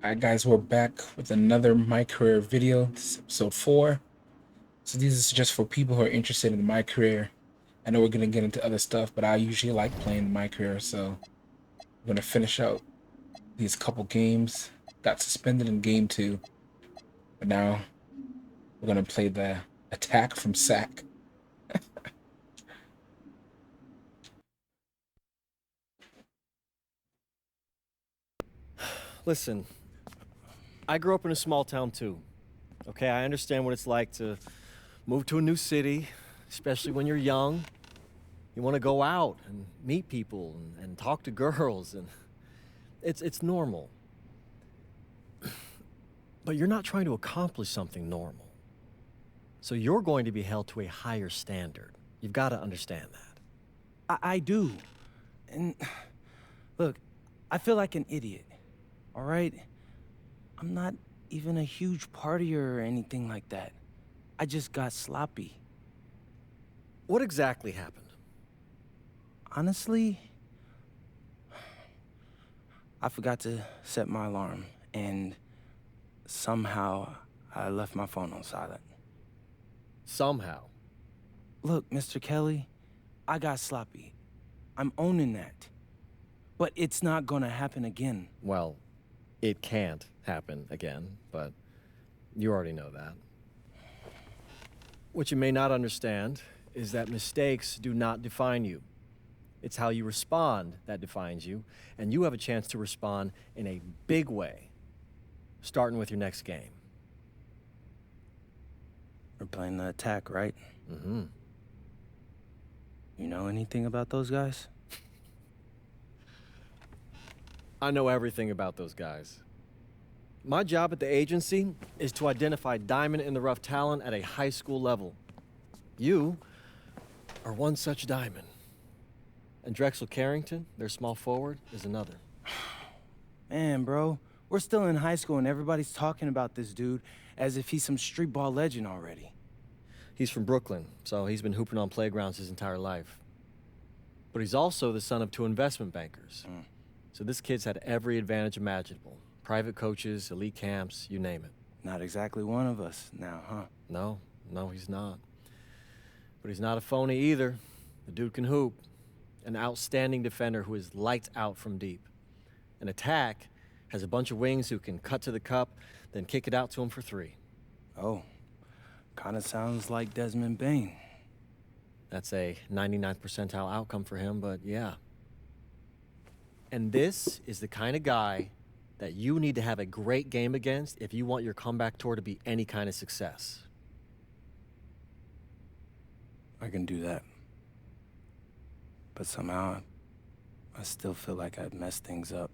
Alright guys, we're back with another My Career video. This is episode 4. So this is just for people who are interested in My Career. I know we're going to get into other stuff, but I usually like playing My Career, so I'm going to finish out these couple games. Got suspended in game 2, but now we're going to play the attack from sack. Listen, I grew up in a small town too. Okay, I understand what it's like to move to a new city, especially when you're young. You want to go out and meet people and talk to girls, and it's normal. But you're not trying to accomplish something normal. So you're going to be held to a higher standard. You've got to understand that. I do. And look, I feel like an idiot. All right? I'm not even a huge partier or anything like that. I just got sloppy. What exactly happened? Honestly, I forgot to set my alarm, and somehow I left my phone on silent. Somehow. Look, Mr. Kelly, I got sloppy. I'm owning that. But it's not gonna happen again. Well, it can't happen again, but you already know that. What you may not understand is that mistakes do not define you. It's how you respond that defines you, and you have a chance to respond in a big way, starting with your next game. We're playing the attack, right? Mm-hmm. You know anything about those guys? I know everything about those guys. My job at the agency is to identify diamond-in-the-rough talent at a high school level. You are one such diamond. And Drexel Carrington, their small forward, is another. Man, bro, we're still in high school and everybody's talking about this dude as if he's some street ball legend already. He's from Brooklyn, so he's been hooping on playgrounds his entire life. But he's also the son of 2 investment bankers. So this kid's had every advantage imaginable. Private coaches, elite camps, you name it. Not exactly one of us now, huh? No, he's not. But he's not a phony either. The dude can hoop. An outstanding defender who is lights out from deep. An attack has a bunch of wings who can cut to the cup, then kick it out to him for 3. Oh, kind of sounds like Desmond Bain. That's a 99th percentile outcome for him, but yeah. And this is the kind of guy that you need to have a great game against if you want your comeback tour to be any kind of success. I can do that. But somehow, I still feel like I'd messed things up.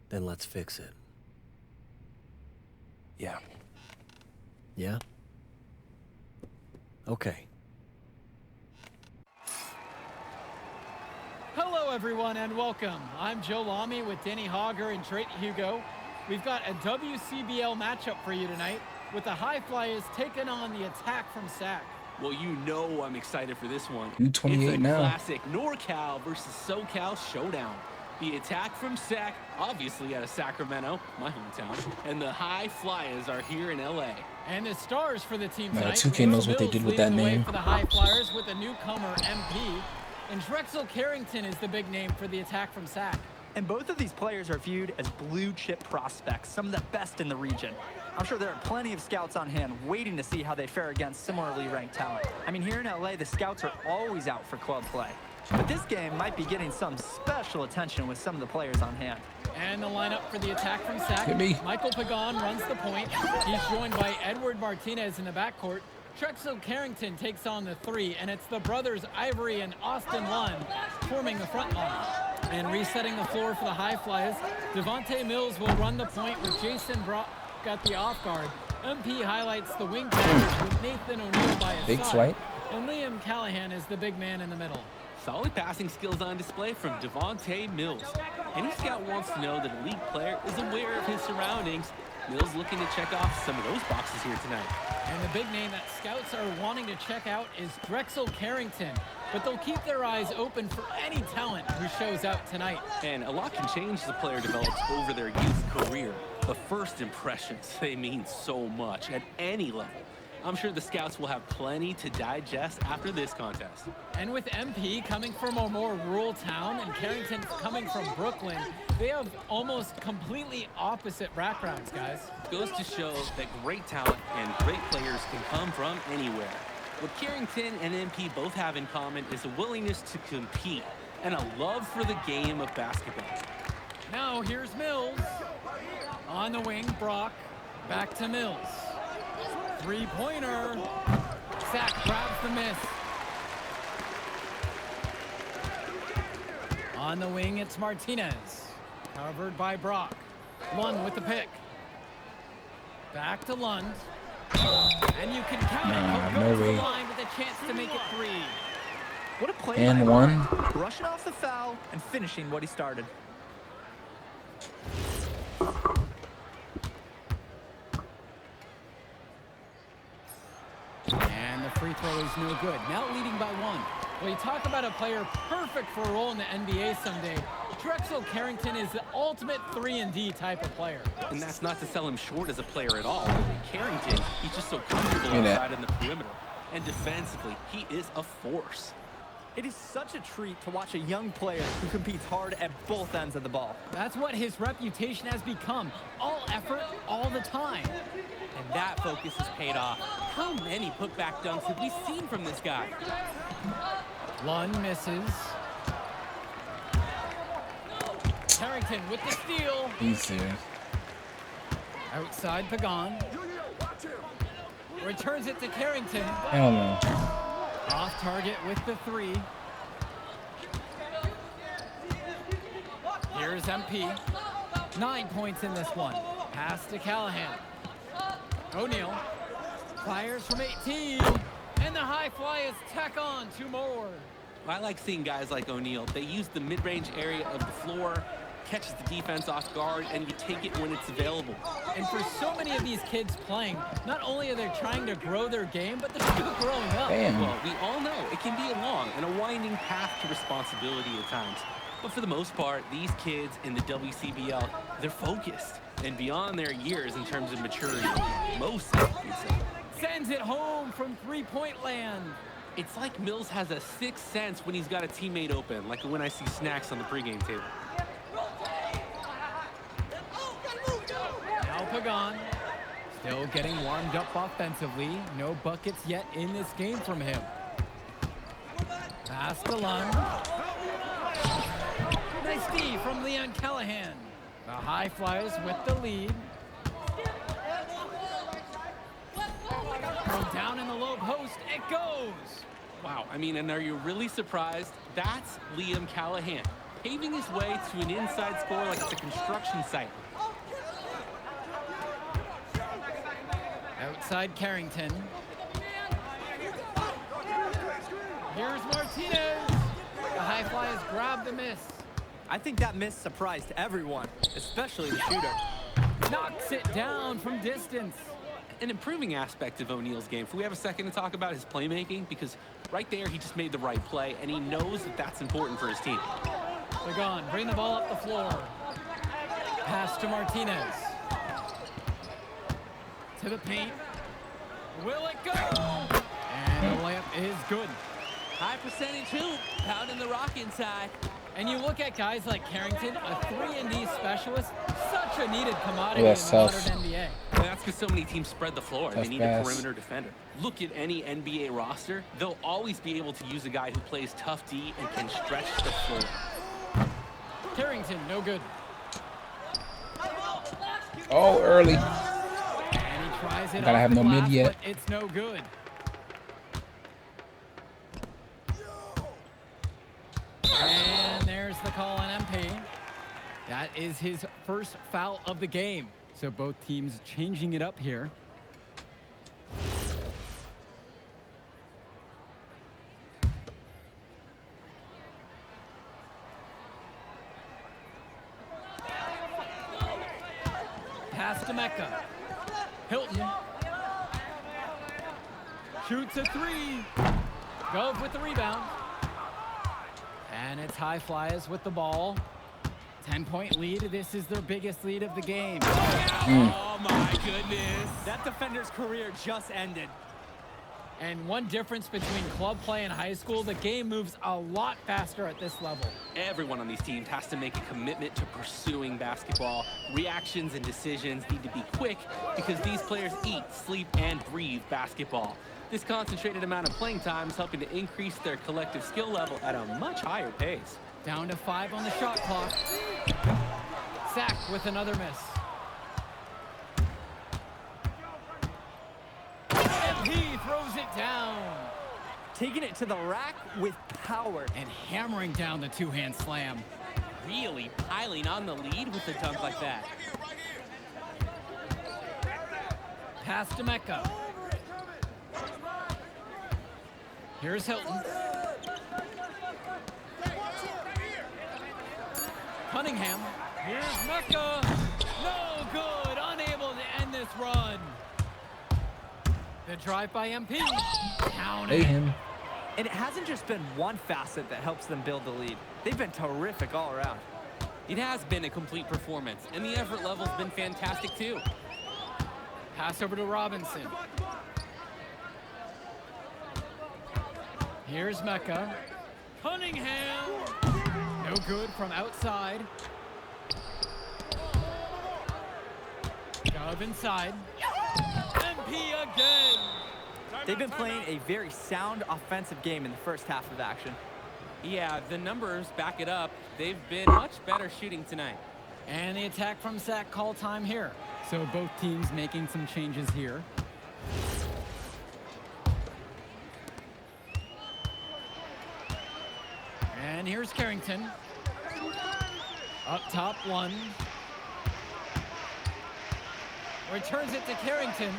Then let's fix it. Yeah. Yeah? Okay. Hello, everyone, and welcome. I'm Joe Lamy with Danny Hogger and Drake Hugo. We've got a WCBL matchup for you tonight with the High Flyers taking on the attack from Sac. Well, you know I'm excited for this one. You 28 it's a now. classic NorCal versus SoCal showdown. The attack from Sac, obviously out of Sacramento, my hometown, and the High Flyers are here in LA. And the stars for the team Man, tonight. 2K knows what they Mills did with leading that the way name. for the High Flyers with a newcomer MP. And Drexel Carrington is the big name for the attack from Sac. And both of these players are viewed as blue-chip prospects, some of the best in the region. I'm sure there are plenty of scouts on hand waiting to see how they fare against similarly ranked talent. I mean, here in LA, the scouts are always out for club play. But this game might be getting some special attention with some of the players on hand. And the lineup for the attack from Sac. Hit me. Michael Pagan runs the point. He's joined by Edward Martinez in the backcourt. Drexel Carrington takes on the 3, and it's the brothers Ivory and Austin Lund forming the front line. And resetting the floor for the High Flyers, Devontae Mills will run the point with Jason Brock at the off guard. MP highlights the wing pattern with Nathan O'Neill by his Big side. flight. And Liam Callahan is the big man in the middle. Solid passing skills on display from Devontae Mills. Any scout wants to know that a league player is aware of his surroundings Mills looking to check off some of those boxes here tonight. And the big name that scouts are wanting to check out is Drexel Carrington. But they'll keep their eyes open for any talent who shows out tonight. And a lot can change as a player develops over their youth career. But first impressions, they mean so much at any level. I'm sure the scouts will have plenty to digest after this contest. And with MP coming from a more rural town and Carrington coming from Brooklyn, they have almost completely opposite backgrounds, guys. Goes to show that great talent and great players can come from anywhere. What Carrington and MP both have in common is a willingness to compete and a love for the game of basketball. Now here's Mills. On the wing, Brock. Back to Mills. Three-pointer. Zach grabs the miss. On the wing, it's Martinez. Covered by Brock. Lund with the pick. Back to Lund. And you can count it. He'll go to the line with a chance to make it three. What a play And by one. Lund. Rushing off the foul and finishing what he started. And the free throw is no good. Now leading by one. Well, you talk about a player perfect for a role in the NBA someday. Drexel Carrington is the ultimate 3-and-D type of player. And that's not to sell him short as a player at all. Carrington, he's just so comfortable outside in the perimeter. And defensively, he is a force. It is such a treat to watch a young player who competes hard at both ends of the ball. That's what his reputation has become. All effort, all the time. And that focus has paid off. How many putback dunks have we seen from this guy? Lund misses. Carrington with the steal. He's serious. Outside Pagan. Returns it to Carrington. Hell no. Off target with the three. Here's MP. 9 points in this one. Pass to Callahan. O'Neal fires from 18. And the high flyers tack on 2 more. I like seeing guys like O'Neal. They use the mid-range area of the floor, catches the defense off guard, and you take it when it's available. And for so many of these kids playing, not only are they trying to grow their game, but they're still growing up. Damn. Well, we all know it can be a long and a winding path to responsibility at times. But for the most part, these kids in the WCBL, they're focused and beyond their years in terms of maturity. Most of them, so. Sends it home from three-point land. It's like Mills has a sixth sense when he's got a teammate open, like when I see snacks on the pregame table. Now Pagan, still getting warmed up offensively. No buckets yet in this game from him. Pass to Lund. Nice D from Leon Callahan. The high flyers with the lead. From down in the low post, it goes. Wow, I mean, and are you really surprised? That's Liam Callahan, paving his way to an inside score like it's a construction site. Outside Carrington. Here's Martinez. The high flyers grab the miss. I think that miss surprised everyone, especially the shooter. Knocks it down from distance. An improving aspect of O'Neal's game. If we have a second to talk about his playmaking, because right there he just made the right play, and he knows that that's important for his team. Pagan, bring the ball up the floor. Pass to Martinez. To the paint. Will it go? And the layup is good. High percentage hoop, pounding the rock inside. And you look at guys like Carrington, a 3-and-D specialist, such a needed commodity Yeah, in the modern tough. NBA. And that's because so many teams spread the floor. Tough They need pass. a perimeter defender. Look at any NBA roster. They'll always be able to use a guy who plays tough D and can stretch the floor. Carrington, no good. Oh, early. And he tries it Gotta off have the no mid glass, yet. but it's no good. And there's the call on MP. That is his first foul of the game. So both teams changing it up here. Pass to Mecca. Hilton. Shoots a three. Gove with the rebound. And it's High Flyers with the ball. 10-point lead. This is their biggest lead of the game. Oh my goodness. That defender's career just ended. And one difference between club play and high school, the game moves a lot faster at this level. Everyone on these teams has to make a commitment to pursuing basketball. Reactions and decisions need to be quick because these players eat, sleep, and breathe basketball. This concentrated amount of playing time is helping to increase their collective skill level at a much higher pace. Down to 5 on the shot clock. Sack with another miss. MP throws it down. Taking it to the rack with power. And hammering down the two-hand slam. Really piling on the lead with a dunk like that. Pass to Mecca. Here's Hilton. Cunningham. Here's Mecca. No good. Unable to end this run. The drive by MP. Count it. him. And it hasn't just been one facet that helps them build the lead. They've been terrific all around. It has been a complete performance, and the effort level's been fantastic too. Pass over to Robinson. Here's Mecca. Cunningham. No good from outside. Gov inside. MP again. They've been playing a very sound offensive game in the first half of action. Yeah, the numbers back it up. They've been much better shooting tonight. And the attack from Sack call time here. So both teams making some changes here. And here's Carrington. Up top, one. Returns it to Carrington.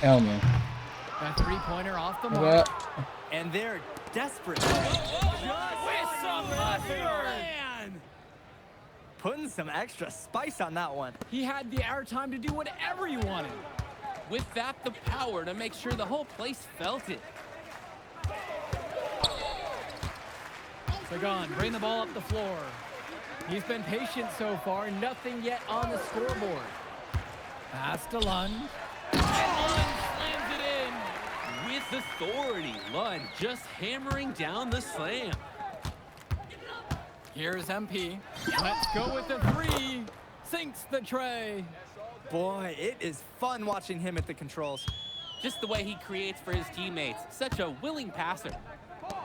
Hell no. A three-pointer off the What mark. up? And they're desperate. With some man! Putting some extra spice on that one. He had the airtime to do whatever he wanted. With that, the power to make sure the whole place felt it. Sagan, bring the ball up the floor. He's been patient so far, nothing yet on the scoreboard. Pass to Lund. And Lund slams it in. With authority, Lund just hammering down the slam. Here's MP. Let's go with the three. Sinks the tray. Boy, it is fun watching him at the controls. Just the way he creates for his teammates. Such a willing passer.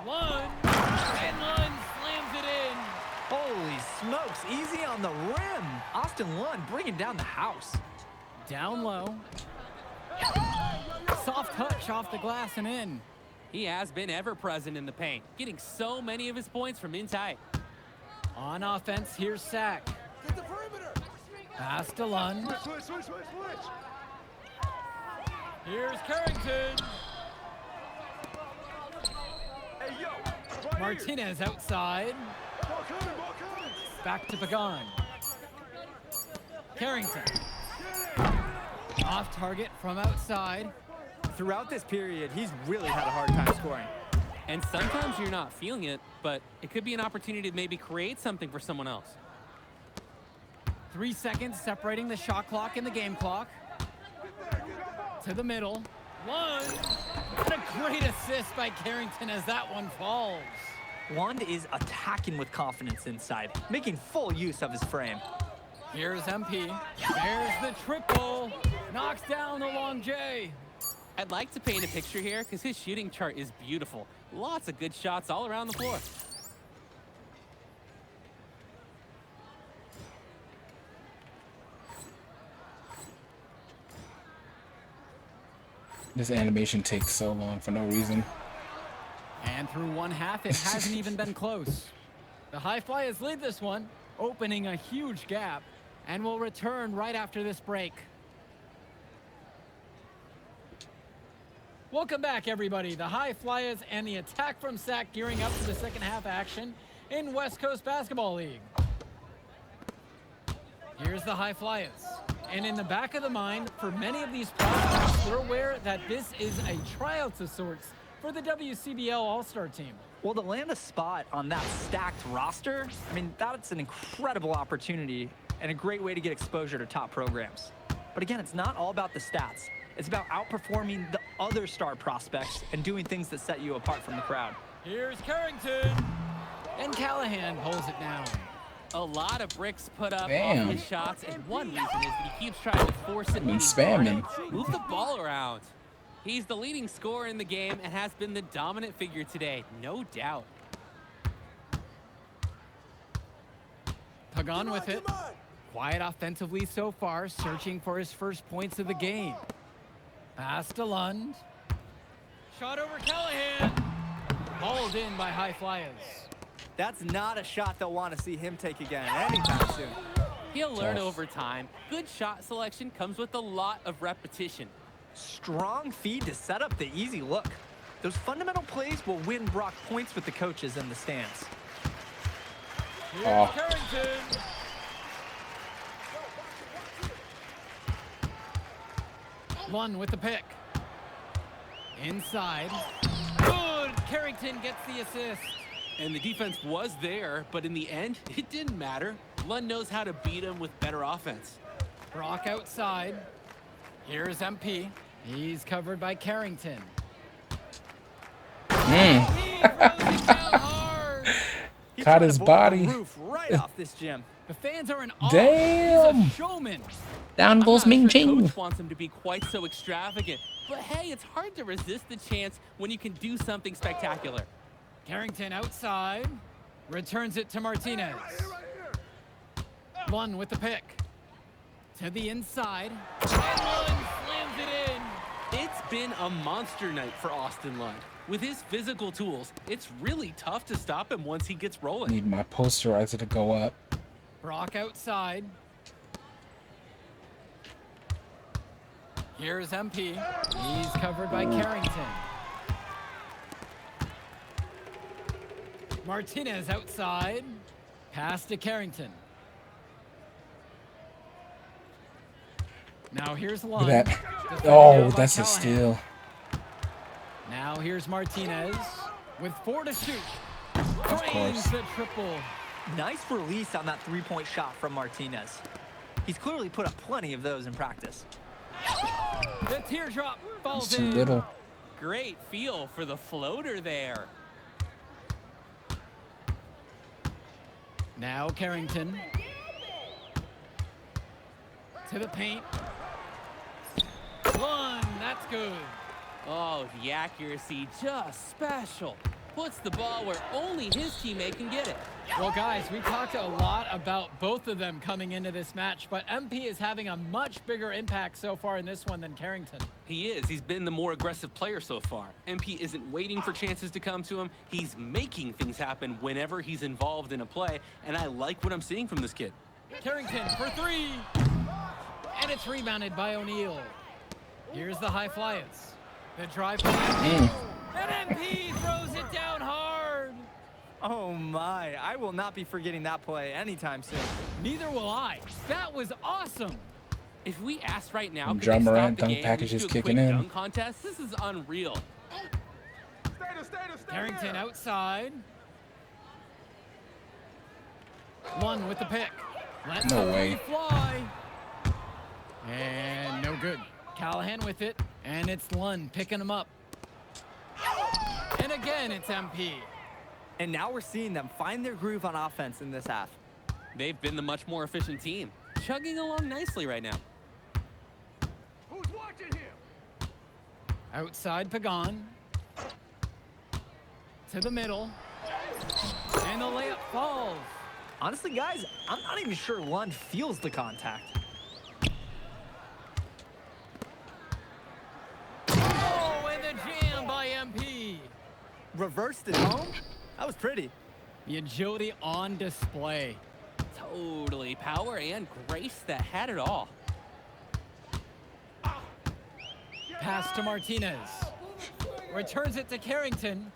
Lund. And Lund slams it in. Holy smokes, easy on the rim. Austin Lund bringing down the house. Down low. Soft touch off the glass and in. He has been ever present in the paint, getting so many of his points from inside. On offense, here's Sack. Pass to Lund. Here's Carrington. Martinez outside. Back to Pagan. Carrington. Off target from outside. Throughout this period, he's really had a hard time scoring. And sometimes you're not feeling it, but it could be an opportunity to maybe create something for someone else. 3 seconds separating the shot clock and the game clock. To the middle. Lund. And a great assist by Carrington as that one falls. Lund is attacking with confidence inside, making full use of his frame. Here's MP. There's the triple. Knocks down the long J. I'd like to paint a picture here because his shooting chart is beautiful. Lots of good shots all around the floor. This animation takes so long for no reason. And through one half, it hasn't even been close. The High Flyers lead this one, opening a huge gap, and will return right after this break. Welcome back, everybody. The High Flyers and the attack from Sack gearing up for the second half action in West Coast Basketball League. Here's the High Flyers. And in the back of the mind, for many of these prospects, they're aware that this is a tryout of sorts for the WCBL All-Star team. Well, to land a spot on that stacked roster, I mean, that's an incredible opportunity and a great way to get exposure to top programs. But again, it's not all about the stats. It's about outperforming the other star prospects and doing things that set you apart from the crowd. Here's Carrington. And Callahan pulls it down. A lot of bricks put up Damn. off his shots, and one reason is that he keeps trying to force it. Been spamming. Move the ball around. He's the leading scorer in the game and has been the dominant figure today, no doubt. Pagan with it. Quiet offensively so far, searching for his first points of the game. Pass to Lund. Shot over Callahan. Hauled in by High Flyers. That's not a shot they'll want to see him take again anytime soon. He'll learn over time. Good shot selection comes with a lot of repetition. Strong feed to set up the easy look. Those fundamental plays will win Brock points with the coaches in the stands. Here's Oh. Carrington. Lund with the pick. Inside. Good. Carrington gets the assist. And the defense was there, but in the end, it didn't matter. Lund knows how to beat him with better offense. Brock outside. Here's MP. He's covered by Carrington. He throws it down hard. He's Caught trying his to blow body. the roof right off this gym. The fans are in awe. Damn. He's a showman. Down I'm goes not Ming sure Ching. Coach wants him to be quite so extravagant, but hey, it's hard to resist the chance when you can do something spectacular. Carrington outside. Returns it to Martinez. Lund with the pick. To the inside. And Lund slams it in. It's been a monster night for Austin Lund. With his physical tools, it's really tough to stop him once he gets rolling. Need my posterizer to go up. Brock outside. Here's MP. He's covered by Carrington. Martinez outside. Pass to Carrington. Now here's Look Lund. at that. defended Oh, out by that's a Callahan. steal. Now here's Martinez with 4 to shoot. Of Drains course. the triple. Nice release on that three-point shot from Martinez. He's clearly put up plenty of those in practice. The teardrop falls It's too in. little. Great feel for the floater there. Now Carrington. To the paint. Lund, that's good. Oh, the accuracy, just special. Puts the ball where only his teammate can get it. Well, guys, we talked a lot about both of them coming into this match, but MP is having a much bigger impact so far in this one than Carrington. He is. He's been the more aggressive player so far. MP isn't waiting for chances to come to him. He's making things happen whenever he's involved in a play, and I like what I'm seeing from this kid. Carrington for 3. And it's rebounded by O'Neal. Here's the High Flyers. The drive from MP. And MP throws it down hard. Oh my, I will not be forgetting that play anytime soon. Neither will I. That was awesome. If we asked right now, And could they John stop Morant the dunk game package and is do a quick kicking in. dunk contest? This is unreal. Carrington outside. Lund with the pick. Let No the way. three fly. And no good. Callahan with it. And it's Lund picking him up. And again, it's MP. And now we're seeing them find their groove on offense in this half. They've been the much more efficient team, chugging along nicely right now. Outside Pagan. To the middle. And the layup falls. Honestly, guys, I'm not even sure Lund feels the contact. Oh, and the jam by MP. Reversed it home? That was pretty. The agility on display. Totally. Power and grace that had it all. Pass to Martinez. Returns it to Carrington.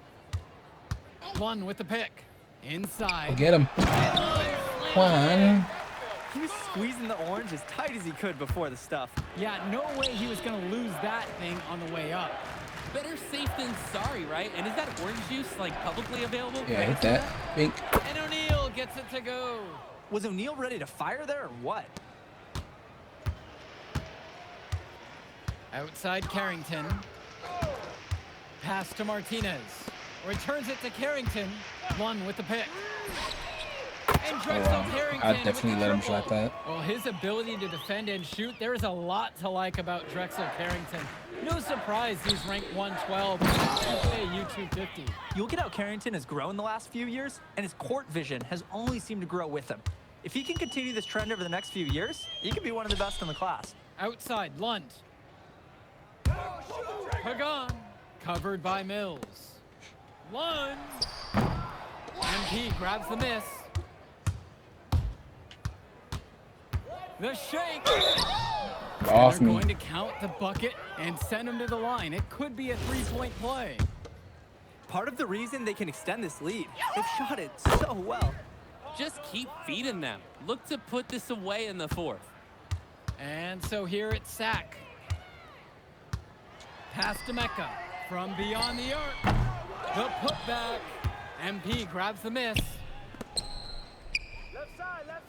Lund with the pick. Inside. Get him. And Lund slams it in. One. He was squeezing the orange as tight as he could before the stuff. Yeah, no way he was going to lose that thing on the way up. Better safe than sorry, right? And is that orange juice like publicly available? Yeah, hit that. Bink. And O'Neal gets it to go. Was O'Neal ready to fire there or what? Outside Carrington. Pass to Martinez. Returns it to Carrington. One with the pick. And Drexel Carrington I'd definitely with the let him triple. shot that. Well, his ability to defend and shoot, there is a lot to like about Drexel Carrington. No surprise he's ranked 112 in the U250. You look at how Carrington has grown the last few years, and his court vision has only seemed to grow with him. If he can continue this trend over the next few years, he could be one of the best in the class. Outside, Lund. Pagan, covered by Mills. Lund. MP grabs the miss. The shake. Off They're me. going to count the bucket and send him to the line. It could be a three-point play. Part of the reason they can extend this lead, they've shot it so well. Just keep feeding them. Look to put this away in the fourth. And so here it's Sack. Pass to Mecca from beyond the arc. The putback. MP grabs the miss.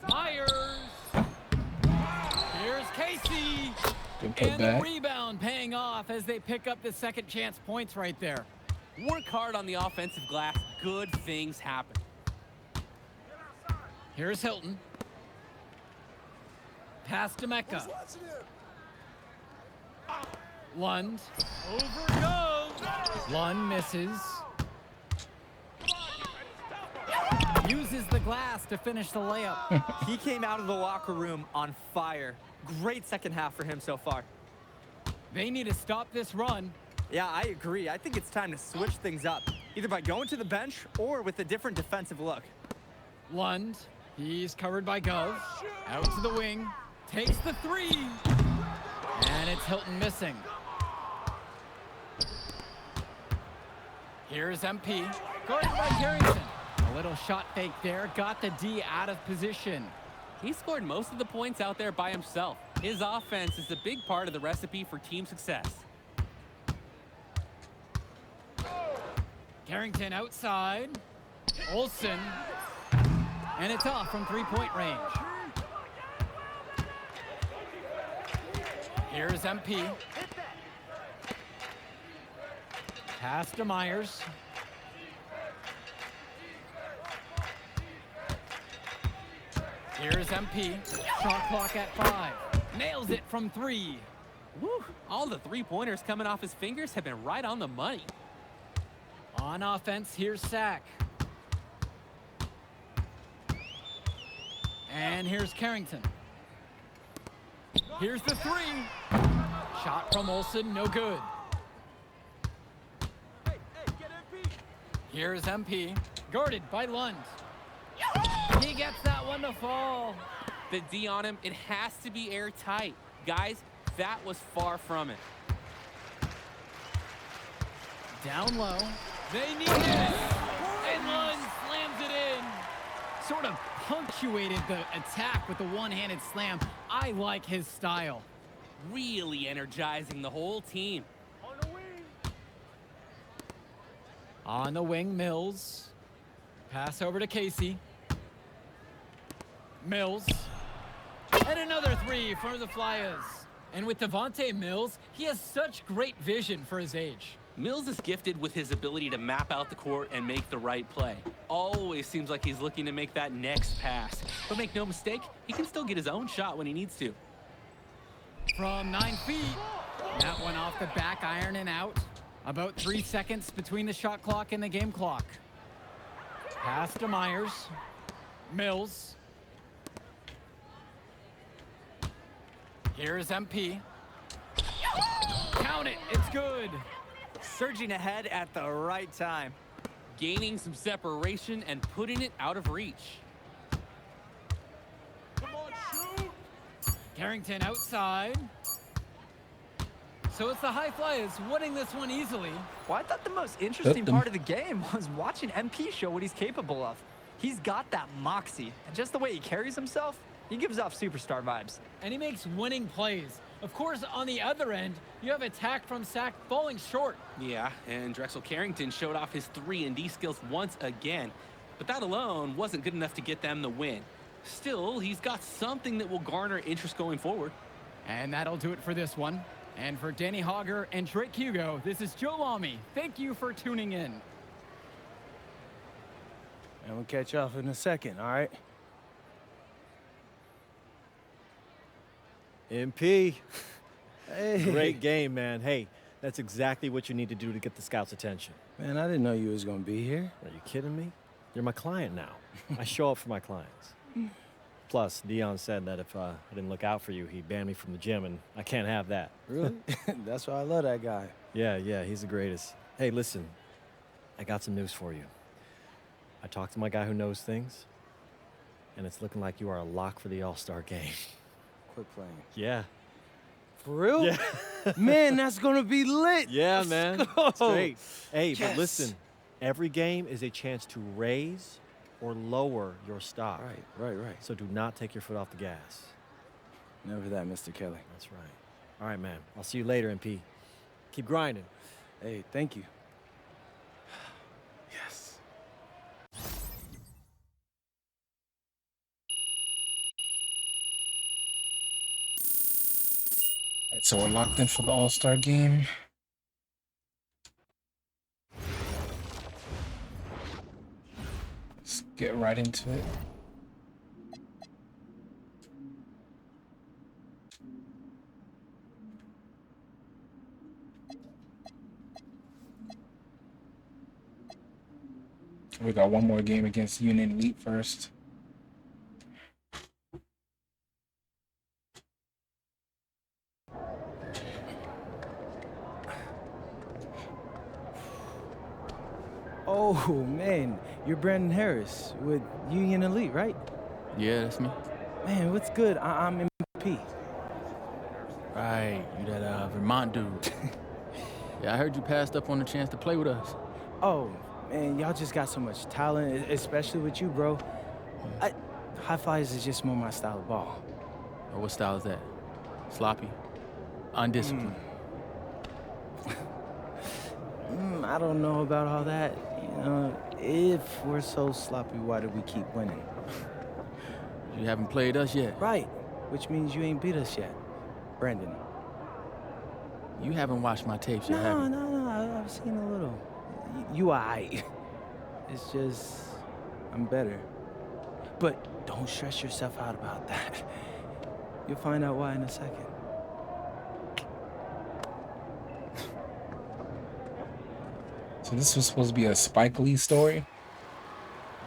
Myers. Here's Casey. Good And the putback. rebound paying off as they pick up the second chance points right there. Work hard on the offensive glass. Good things happen. Here's Hilton. Pass to Mecca. Lund. Over goes. Lund misses. Uses the glass to finish the layup. He came out of the locker room on fire. Great second half for him so far. They need to stop this run. Yeah, I agree. I think it's time to switch things up, either by going to the bench or with a different defensive look. Lund. He's covered by Gov. Out to the wing. Takes the three. And it's Hilton missing. Here's MP. Guarded by Carrington. A little shot fake there. Got the D out of position. He scored most of the points out there by himself. His offense is a big part of the recipe for team success. Carrington outside. Olsen. And it's off from three-point range. Here's MP. Pass to Myers. Here's MP. Shot clock at 5. Nails it from 3. Woo! All the three-pointers coming off his fingers have been right on the money. On offense, here's Sack. And here's Carrington. Here's the 3. Shot from Olsen, no good. Here's MP, guarded by Lund. He gets that one to fall. The D on him, it has to be airtight. Guys, that was far from it. Down low. They need it. And Lund slams it in. Sort of punctuated the attack with the one-handed slam. I like his style. Really energizing the whole team. On the wing, Mills. Pass over to Casey. Mills. And another 3 for the Flyers. And with Devontae Mills, he has such great vision for his age. Mills is gifted with his ability to map out the court and make the right play. Always seems like he's looking to make that next pass. But make no mistake, he can still get his own shot when he needs to. From 9 feet. That one off the back iron and out. About 3 seconds between the shot clock and the game clock. Pass to Myers. Mills. Here's MP. Count it. It's good. Surging ahead at the right time. Gaining some separation and putting it out of reach. Carrington outside. So it's the High Flyers winning this one easily. Well, I thought the most interesting Hooked 'em. part of the game was watching MP show what he's capable of. He's got that moxie, and just the way he carries himself, He gives off superstar vibes. And he makes winning plays. Of course, on the other end, you have attack from sack falling short. Yeah, and Drexel Carrington showed off his 3-and-D skills once again. But that alone wasn't good enough to get them the win. Still, he's got something that will garner interest going forward. And that'll do it for this one. And for Danny Hogger and Drake Hugo, this is Joe Lamy. Thank you for tuning in. And we'll catch you off in a second, all right? MP. Hey. Great game, man. Hey, that's exactly what you need to do to get the scouts' attention. Man, I didn't know you was gonna be here. Are you kidding me? You're my client now. I show up for my clients. Plus, Dion said that if I didn't look out for you, he'd ban me from the gym, and I can't have that. Really? That's why I love that guy. Yeah, he's the greatest. Hey, listen, I got some news for you. I talked to my guy who knows things, and it's looking like you are a lock for the All-Star game. Quit playing. Yeah. For real? Yeah. Man, that's gonna be lit. Yeah, Let's man. go. It's great. Hey, Yes. but listen, every game is a chance to raise or lower your stock. Right. So do not take your foot off the gas. Never that, Mr. Kelly. That's right. All right, man. I'll see you later, MP. Keep grinding. Hey, thank you. Yes. Alright, so we're locked in for the All-Star game. Let's get right into it. We got one more game against Union Elite first. Oh, man, you're Brandon Harris with Union Elite, right? Yeah, that's me. Man, what's good? I'm MP. Right, you that Vermont dude. Yeah, I heard you passed up on the chance to play with us. Oh, man, y'all just got so much talent, especially with you, bro. High flyers is just more my style of ball. Or what style is that? Sloppy? Undisciplined? I don't know about all that. You know, if we're so sloppy, why do we keep winning? You haven't played us yet. Right, which means you ain't beat us yet, Brandon. You haven't watched my tapes yet, have you? No, I've seen a little. You aight. It's just, I'm better. But don't stress yourself out about that. You'll find out why in a second. So this was supposed to be a Spike Lee story.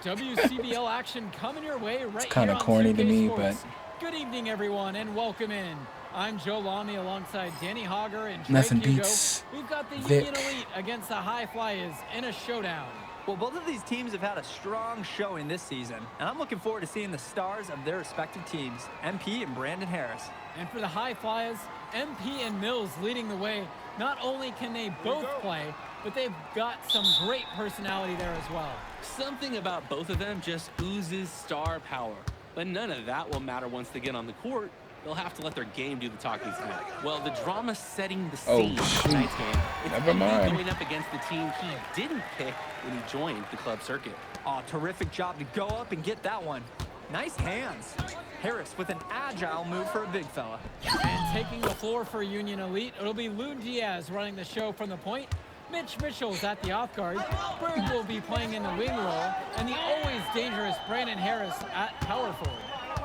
WCBL action coming your way right It's kinda here on corny to 2K me, Sports. Good evening, everyone, and welcome in. I'm Joe Lamy alongside Danny Hogger and Drake Nothing Hugo. beats We've got the Vic. Union Elite against the High Flyers in a showdown. Well, both of these teams have had a strong showing this season, and I'm looking forward to seeing the stars of their respective teams, MP and Brandon Harris. And for the High Flyers, MP and Mills leading the way. Not only can they both play, but they've got some great personality there as well. Something about both of them just oozes star power. But none of that will matter once they get on the court. They'll have to let their game do the talking tonight. Well, the drama setting the Oh, scene for tonight's shoot. game. It's Never MP mind. going up against the team he didn't pick when he joined the club circuit. Oh, terrific job to go up and get that one. Nice hands. Harris with an agile move for a big fella. And taking the floor for Union Elite, it'll be Loon Diaz running the show from the point. Mitch Mitchell's at the off guard. Berg will be playing in the wing role. And the always dangerous Brandon Harris at power forward.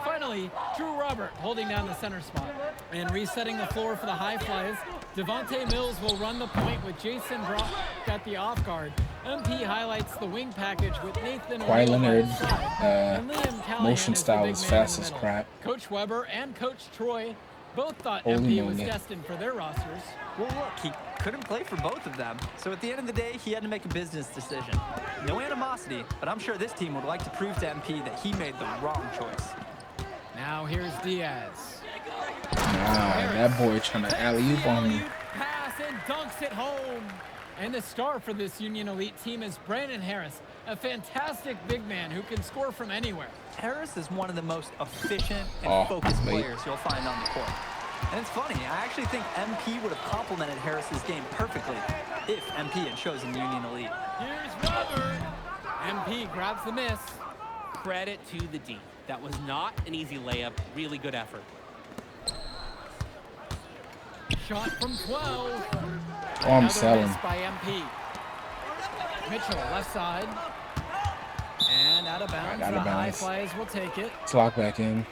Finally, Drew Robert holding down the center spot. And resetting the floor for the High Flyers, Devontae Mills will run the point with Jason Brock at the off guard. MP highlights the wing package with Nathan Kawhi O'Neal Leonard, on the side. And Liam Callahan motion is the style big is man fast in the as middle. crap. Coach Weber and Coach Troy both thought Holy MP was moly. destined for their rosters. Well, look, he couldn't play for both of them. So at the end of the day, he had to make a business decision. No animosity, but I'm sure this team would like to prove to MP that he made the wrong choice. Now here's Diaz. Nah, that boy trying to alley-oop on me. Alley-oop pass and dunks it home. And the star for this Union Elite team is Brandon Harris, a fantastic big man who can score from anywhere. Harris is one of the most efficient and focused players you'll find on the court. And it's funny, I actually think MP would have complemented Harris's game perfectly if MP had chosen Union Elite. Here's Robert. MP grabs the miss. Credit to the D. That was not an easy layup. Really good effort. Shot from 12. Oh, I'm Another selling. miss by MP. Mitchell, left side. And out of bounds. Out of The High bounds. Flyers will take it. Let's lock back in.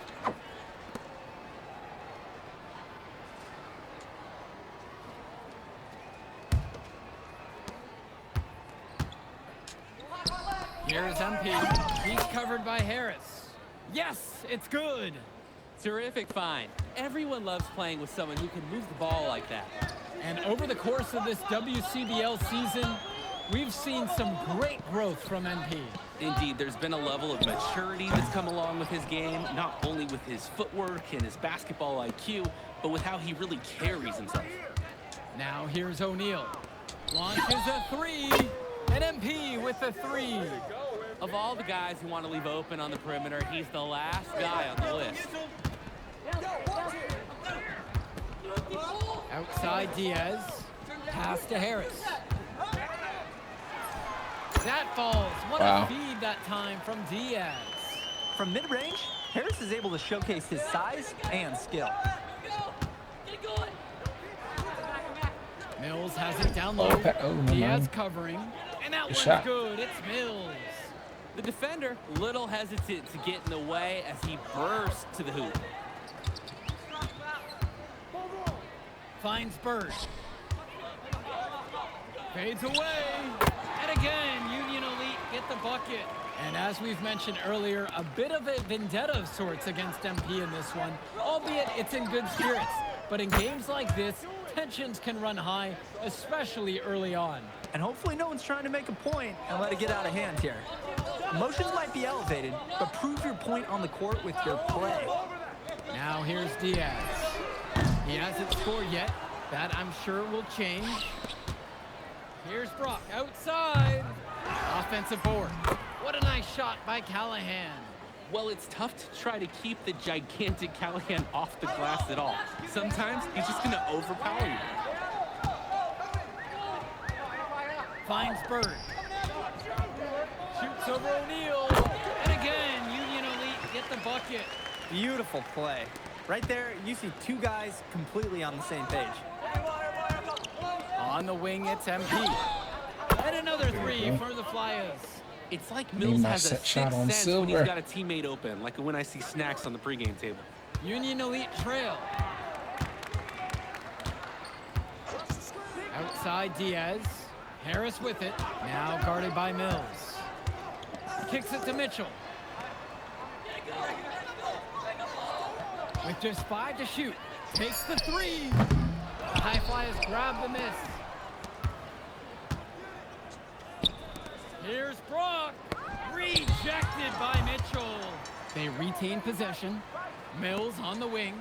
Here's MP. He's covered by Harris. Yes, it's good. Terrific find. Everyone loves playing with someone who can move the ball like that. And over the course of this WCBL season, we've seen some great growth from MP. Indeed, there's been a level of maturity that's come along with his game, not only with his footwork and his basketball IQ, but with how he really carries himself. Now here's O'Neal. Launches a three. And MP with the three. Of all the guys who want to leave open on the perimeter, he's the last guy on the list. Outside Diaz. Pass to Harris. That falls. What a feed that time from Diaz. From mid-range, Harris is able to showcase his size and skill. Mills has it down low. Diaz covering. And that one's good. It's Mills. The defender, little hesitant to get in the way as he bursts to the hoop. Finds Bird. Fades away. And again, Union Elite get the bucket. And as we've mentioned earlier, a bit of a vendetta of sorts against MP in this one, albeit it's in good spirits. But in games like this, tensions can run high, especially early on. And hopefully no one's trying to make a point and let it get out of hand here. Emotions might be elevated, but prove your point on the court with your play. Now here's Diaz. He hasn't scored yet. That, I'm sure, will change. Here's Brock outside. Offensive board. What a nice shot by Callahan. Well, it's tough to try to keep the gigantic Callahan off the glass at all. Sometimes he's just going to overpower you. Finds Bird. Shoots over O'Neal. And again, Union Elite get the bucket. Beautiful play. Right there, you see two guys completely on the same page. On the wing, it's MP. And another three for the Flyers. It's like Mills has a sixth sense when he's got a teammate open, like when I see snacks on the pregame table. Union Elite trail. Outside Diaz. Harris with it. Now guarded by Mills. Kicks it to Mitchell. With just 5 to shoot. Takes the three. The High Flyers grab the miss. Here's Brock. Rejected by Mitchell. They retain possession. Mills on the wing.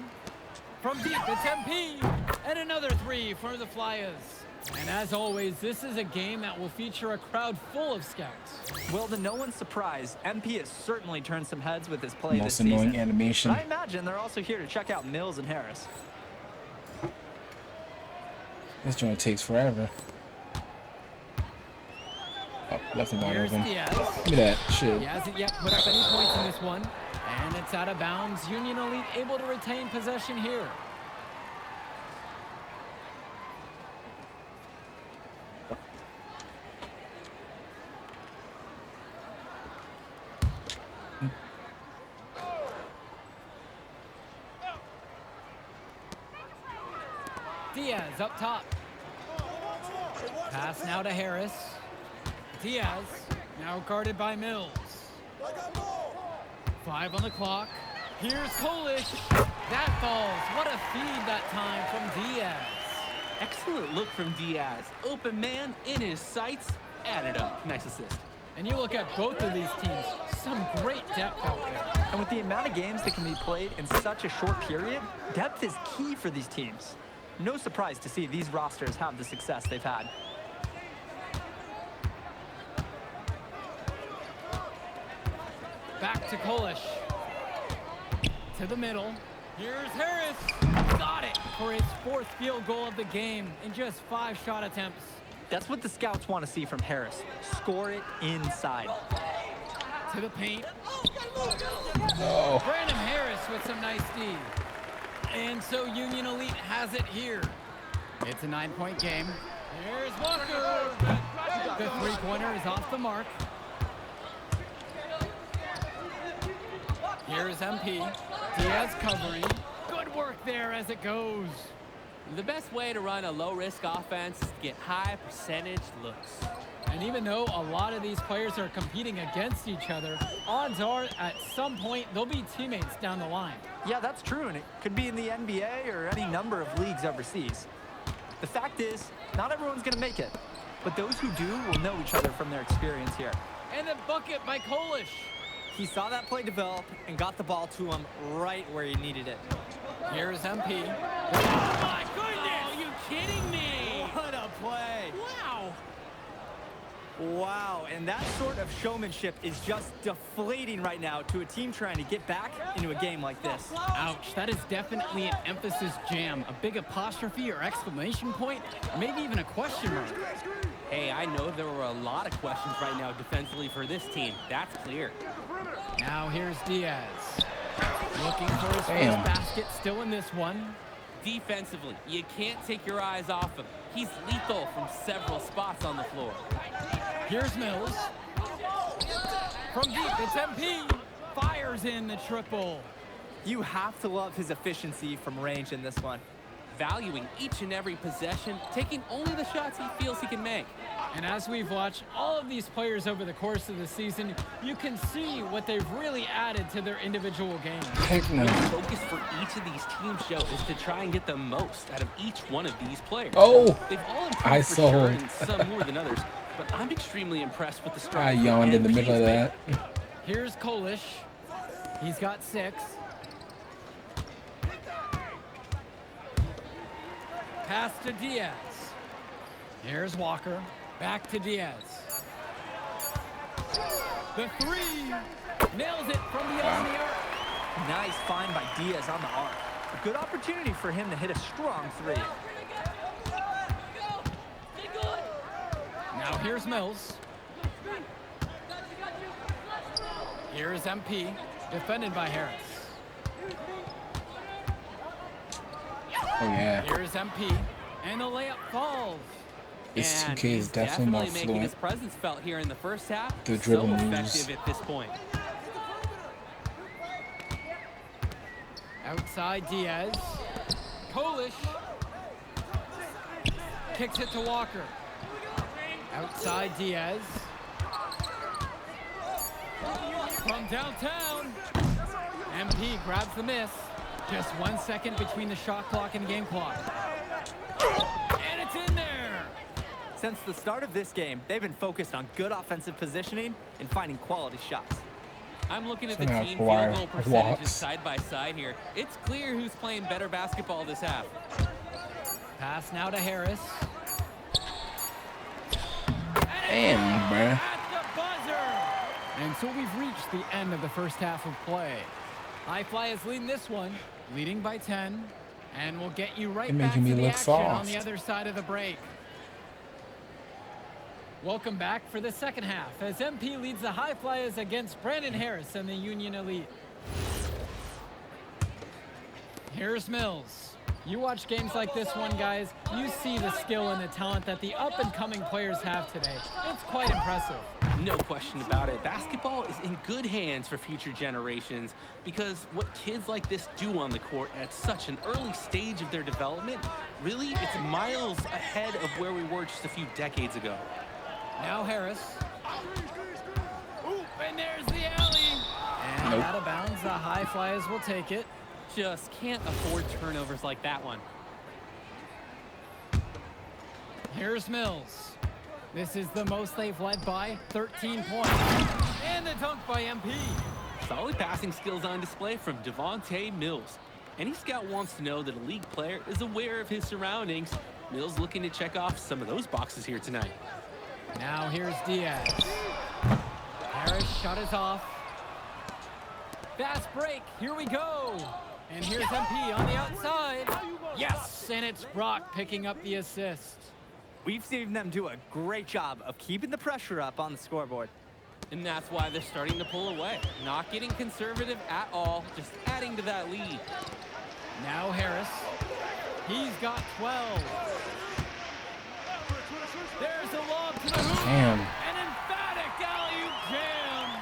From deep, it's MP. And another three for the Flyers. And as always, this is a game that will feature a crowd full of scouts. Well, to no one's surprise, MP has certainly turned some heads with his play Most this season. annoying animation. But I imagine they're also here to check out Mills and Harris. This joint takes forever. Oh, left and wide open. Diaz. Look at that shit. He hasn't yet put up any points in this one. And it's out of bounds. Union Elite able to retain possession here. Diaz up top. Pass now to Harris. Diaz now guarded by Mills. 5 on the clock. Here's Kolish. That falls. What a feed that time from Diaz. Excellent look from Diaz. Open man in his sights. Added up. Nice assist. And you look at both of these teams, some great depth out there. And with the amount of games that can be played in such a short period, depth is key for these teams. No surprise to see these rosters have the success they've had. Back to Kolish. To the middle. Here's Harris. Got it for his 4th field goal of the game in just 5 shot attempts. That's what the scouts want to see from Harris. Score it inside. To the paint. Oh. Brandon Harris with some nice D. And so Union Elite has it here. It's a 9-point game. Here's Walker. The 3-pointer is off the mark. Here's MP. Diaz covering. Good work there as it goes. The best way to run a low-risk offense is to get high percentage looks. And even though a lot of these players are competing against each other, odds are at some point they'll be teammates down the line. Yeah, that's true, and it could be in the NBA or any number of leagues overseas. The fact is, not everyone's going to make it, but those who do will know each other from their experience here. And a bucket by Kolish. He saw that play develop and got the ball to him right where he needed it. Here's MP. Oh my goodness! Are you kidding me? What a play! Wow! Wow, and that sort of showmanship is just deflating right now to a team trying to get back into a game like this. Ouch, that is definitely an emphasis jam. A big apostrophe or exclamation point, maybe even a question mark. Hey, I know there were a lot of questions right now defensively for this team. That's clear. Now here's Diaz. Looking for his first basket, still in this one. Defensively, you can't take your eyes off him. He's lethal from several spots on the floor. Here's Mills. From deep, it's MP. Fires in the triple. You have to love his efficiency from range in this one. Valuing each and every possession, taking only the shots he feels he can make. And as we've watched all of these players over the course of the season, you can see what they've really added to their individual games. Heck no. The focus for each of these teams, Joe, is to try and get the most out of each one of these players. Oh, They've all improved I for saw sure, it. and some more than others. But I'm extremely impressed with the I stride. yawned in the middle of that. Here's Kolish. He's got 6. Pass to Diaz. Here's Walker. Back to Diaz. The 3. Nails it from beyond the arc. Nice find by Diaz on the arc. A good opportunity for him to hit a strong 3. Now here's Mills. Here's MP. Defended by Harris. Oh yeah. Here's MP. And the layup falls. This And 2K is he's definitely more making fluent. his presence felt here in the first half. The So dribble moves. effective at this point. Outside Diaz. Kolish. Kicks it to Walker. Outside Diaz. From downtown. MP grabs the miss. Just 1 second between the shot clock and game clock. And it's in there. Since the start of this game, they've been focused on good offensive positioning and finding quality shots. I'm looking at the Somehow team Kawhi field goal percentages walks. side by side here. It's clear who's playing better basketball this half. Pass now to Harris. Damn, bruh. At the buzzer. And so we've reached the end of the first half of play. High Fly is leading this one, leading by 10. And we'll get you right They're back to making me the look action on the soft. other side of the break. Welcome back for the second half as MP leads the High Flyers against Brandon Harris and the Union Elite. Here's Mills. You watch games like this one, guys, you see the skill and the talent that the up-and-coming players have today. It's quite impressive. No question about it. Basketball is in good hands for future generations because what kids like this do on the court at such an early stage of their development, really, it's miles ahead of where we were just a few decades ago. Now Harris. Oop, and there's the alley. And Nope. out of bounds, the High Flyers will take it. Just can't afford turnovers like that one. Here's Mills. This is the most they've led by 13 points. And the dunk by MP. Solid passing skills on display from Devontae Mills. Any scout wants to know that a league player is aware of his surroundings. Mills looking to check off some of those boxes here tonight. Now here's Diaz. Harris shot is off. Fast break. Here we go. And here's MP on the outside. Yes, and it's Brock picking up the assist. We've seen them do a great job of keeping the pressure up on the scoreboard. And that's why they're starting to pull away. Not getting conservative at all, just adding to that lead. Now Harris. He's got 12. There's a lob to the hoop. Damn. An emphatic alley-oop jam.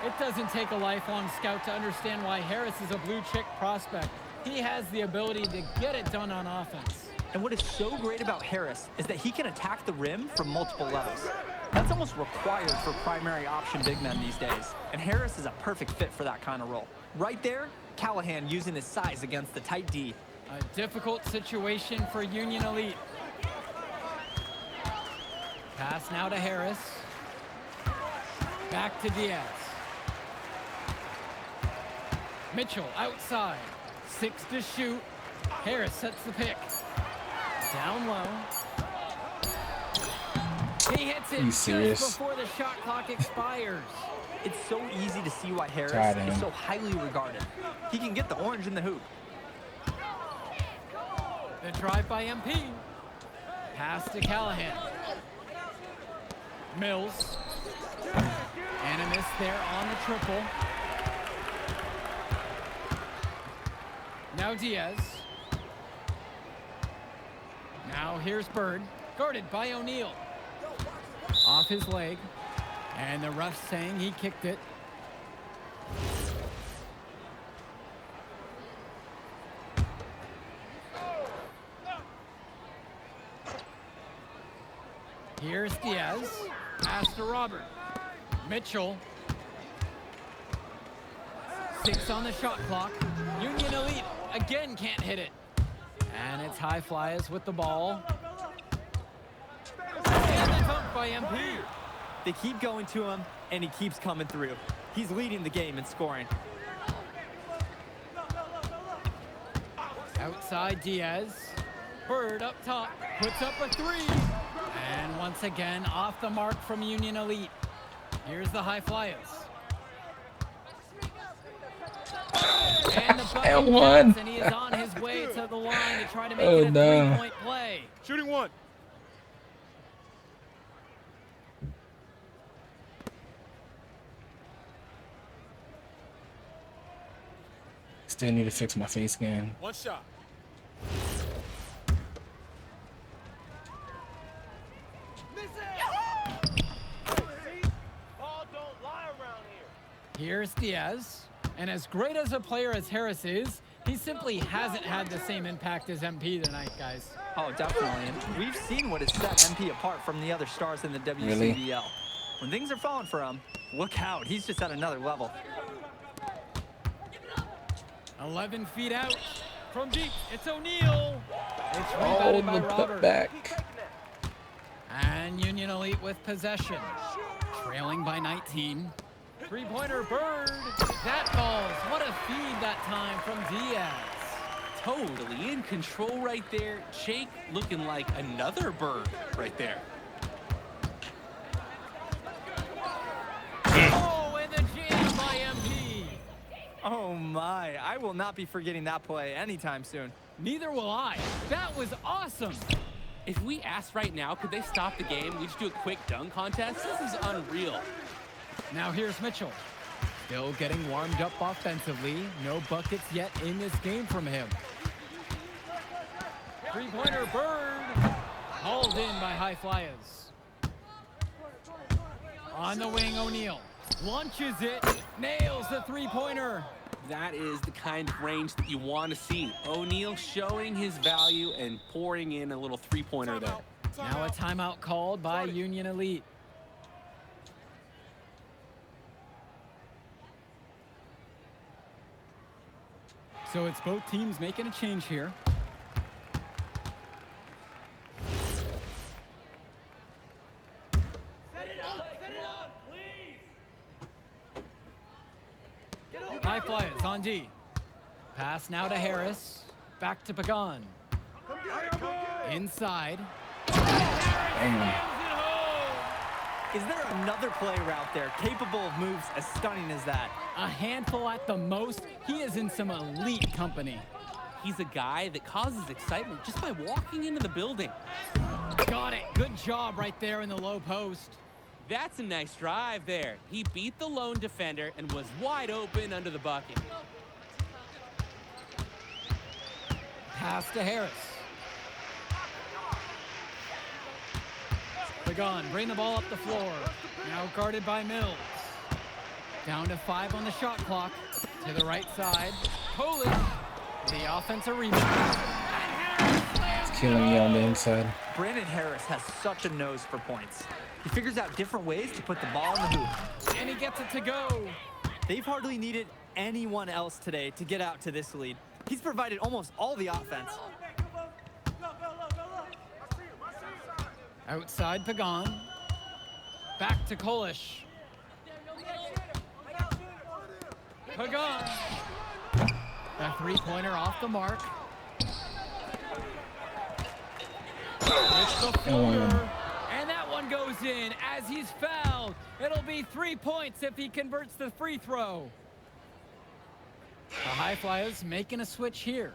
It doesn't take a lifelong scout to understand why Harris is a blue-chip prospect. He has the ability to get it done on offense. And what is so great about Harris is that he can attack the rim from multiple levels. That's almost required for primary option big men these days. And Harris is a perfect fit for that kind of role. Right there, Callahan using his size against the tight D. A difficult situation for Union Elite. Pass now to Harris. Back to Diaz. Mitchell outside. 6 to shoot. Harris sets the pick. Down low. He hits it just before the shot clock expires. It's so easy to see why Harris is so highly regarded. He can get the orange in the hoop. The drive by MP. Pass to Callahan. Mills. And a miss there on the triple. Now Diaz. Now here's Bird. Guarded by O'Neal. Off his leg. And the ref saying he kicked it. Here's Diaz. Pass to Robert. Mitchell. 6 on the shot clock. Union Elite again can't hit it. And it's High Flyers with the ball. And the dunk by MP. They keep going to him, and he keeps coming through. He's leading the game in scoring. Outside Diaz. Bird up top. Puts up a 3. And once again, off the mark from Union Elite. Here's the High Flyers. And the bucket counts, and he is on his way to the line to try to make it a 3-point play. Shooting one. Still need to fix my face scan. One shot. Here's Diaz. And as great as a player as Harris is, he simply hasn't had the same impact as MP tonight, guys. Oh, definitely. And we've seen what has set MP apart from the other stars in the WCBL. Really? When things are falling for him, look out. He's just at another level. 11 feet out from deep. It's O'Neal. It's rebounded by Robert. Putback. And Union Elite with possession. Trailing by 19. Three-pointer Bird. That falls. What a feed that time from Diaz. Totally in control right there. Jake looking like another Bird right there. Oh, and the jam by MP. Oh, my. I will not be forgetting that play anytime soon. Neither will I. That was awesome. If we asked right now, could they stop the game? We just do a quick dunk contest? This is unreal. Now here's Mitchell. Still getting warmed up offensively. No buckets yet in this game from him. Three-pointer Bird. Hauled in by High Flyers. On the wing, O'Neal. Launches it. Nails the three-pointer. That is the kind of range that you want to see. O'Neal showing his value and pouring in a little three-pointer there. Now a timeout called by Union Elite. So it's both teams making a change here. High Flyers on D. Pass now to Harris. Back to Pagan. Inside. Damn. Is there another player out there capable of moves as stunning as that? A handful at the most. He is in some elite company. He's a guy that causes excitement just by walking into the building. Got it. Good job right there in the low post. That's a nice drive there. He beat the lone defender and was wide open under the bucket. Pass to Harris. Pagan, bring the ball up the floor. Now guarded by Mills. Down to 5 on the shot clock. To the right side. Polish. The offensive rebound. It's killing me on the inside. Brandon Harris has such a nose for points. He figures out different ways to put the ball in the hoop. And he gets it to go. They've hardly needed anyone else today to get out to this lead. He's provided almost all the offense. Outside Pagan. Back to Kolish. Pagan. A three-pointer off the mark. It's the floater. And that one goes in as he's fouled. It'll be 3 points if he converts the free throw. The High Flyers making a switch here.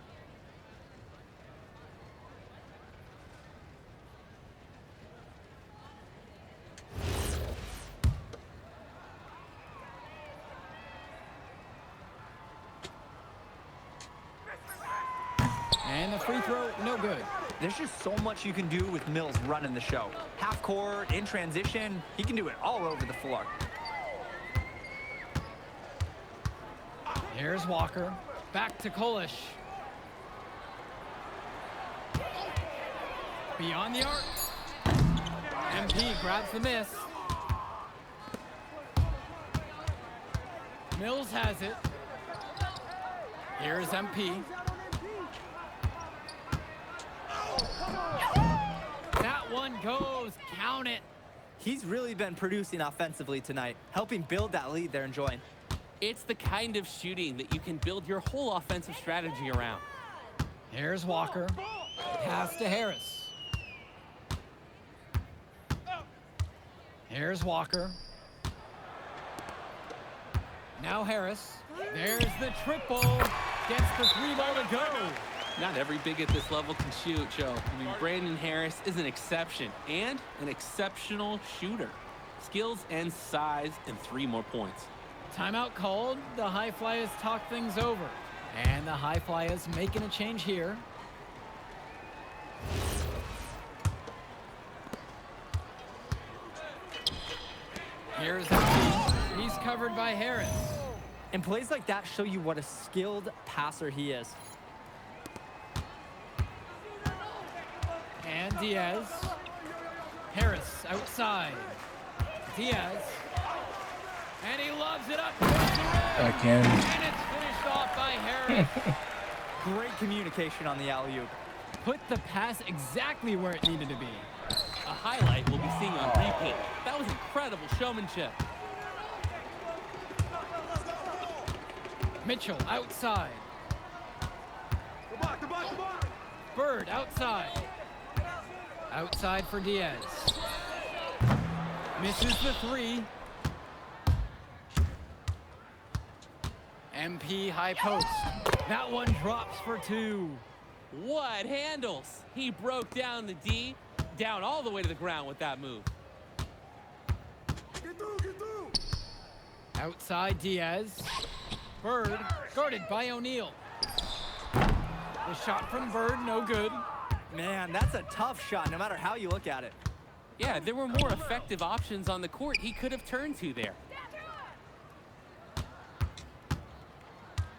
And the free throw, no good. There's just so much you can do with Mills running the show. Half court, in transition, he can do it all over the floor. Here's Walker. Back to Kolish. Beyond the arc. MP grabs the miss. Mills has it. Here's MP. That one goes. Count it. He's really been producing offensively tonight, helping build that lead they're enjoying. It's the kind of shooting that you can build your whole offensive strategy around. Here's Walker. Pass to Harris. Here's Walker. Now Harris. There's the triple. Gets the 3 ball to go. Not every big at this level can shoot, Joe. I mean, Brandon Harris is an exception and an exceptional shooter. Skills and size and 3 more points. Timeout called. The High Flyers talk things over. And the High Flyers making a change here. Here's MP. He's covered by Harris. And plays like that show you what a skilled passer he is. And Diaz. Harris outside. Diaz. And he loves it up. Back in. And it's finished off by Harris. Great communication on the alley-oop. Put the pass exactly where it needed to be. A highlight we'll be seeing on replay. That was incredible showmanship. Mitchell outside. Bird outside. Outside for Diaz. Misses the 3. MP high post. That one drops for 2. What handles? He broke down the D, down all the way to the ground with that move. Outside Diaz. Bird guarded by O'Neal. The shot from Bird, no good. Man, that's a tough shot, no matter how you look at it. Yeah, there were more effective options on the court he could have turned to there.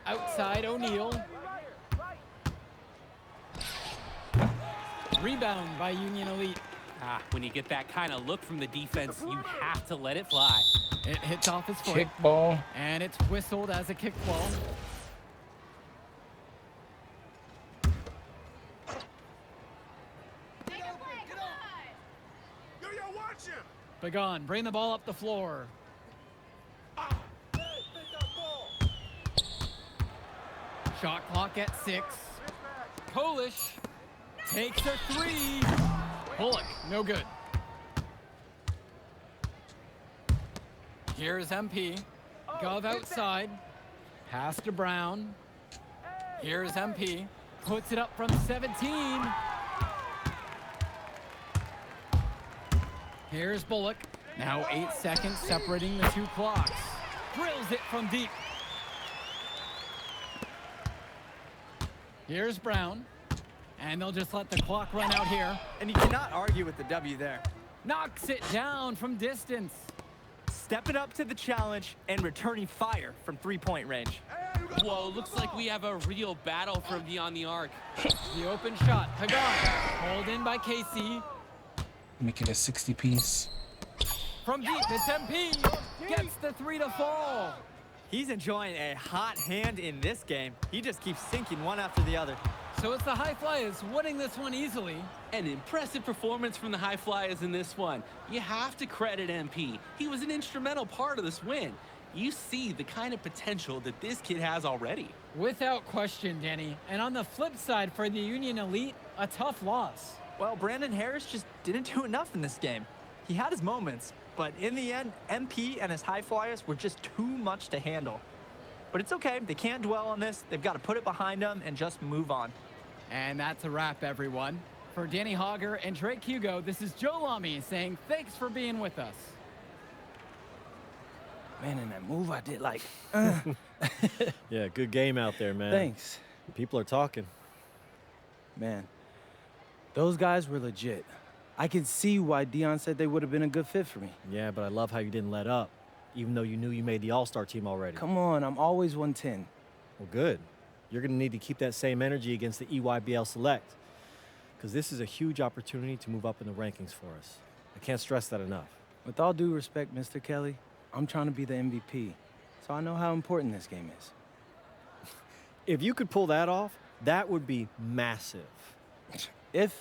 Outside O'Neal. Rebound by Union Elite. When you get that kind of look from the defense, you have to let it fly. It hits off his foot. Kick ball. And it's whistled as a kickball. Pagan, bring the ball up the floor. Shot clock at 6. Polish takes a 3. Bullock, no good. Here's MP. Gov outside. Pass to Brown. Here's MP. Puts it up from 17. Here's Bullock. Now 8 seconds separating the two clocks. Drills it from deep. Here's Brown. And they'll just let the clock run out here. And you cannot argue with the W there. Knocks it down from distance. Stepping up to the challenge and returning fire from three-point range. Whoa, looks like we have a real battle from beyond the arc. The open shot. Pagan. Pulled in by KC. Make it a 60 piece. From deep, it's MP. Gets the three to fall. He's enjoying a hot hand in this game. He just keeps sinking one after the other. So it's the High Flyers winning this one easily. An impressive performance from the High Flyers in this one. You have to credit MP. He was an instrumental part of this win. You see the kind of potential that this kid has already. Without question, Danny. And on the flip side for the Union Elite, a tough loss. Well, Brandon Harris just didn't do enough in this game. He had his moments, but in the end, MP and his High Flyers were just too much to handle. But it's okay. They can't dwell on this. They've got to put it behind them and just move on. And that's a wrap, everyone. For Danny Hogger and Drake Hugo, this is Joe Lamy saying thanks for being with us. Man, in that move I did, like, Yeah, good game out there, man. thanks. People are talking. Man, those guys were legit. I can see why Dion said they would have been a good fit for me. Yeah, but I love how you didn't let up, even though you knew you made the All-Star team already. Come on, I'm always 110. Well, good. You're going to need to keep that same energy against the EYBL Select, because this is a huge opportunity to move up in the rankings for us. I can't stress that enough. With all due respect, Mr. Kelly, I'm trying to be the MVP, so I know how important this game is. If you could pull that off, that would be massive. If.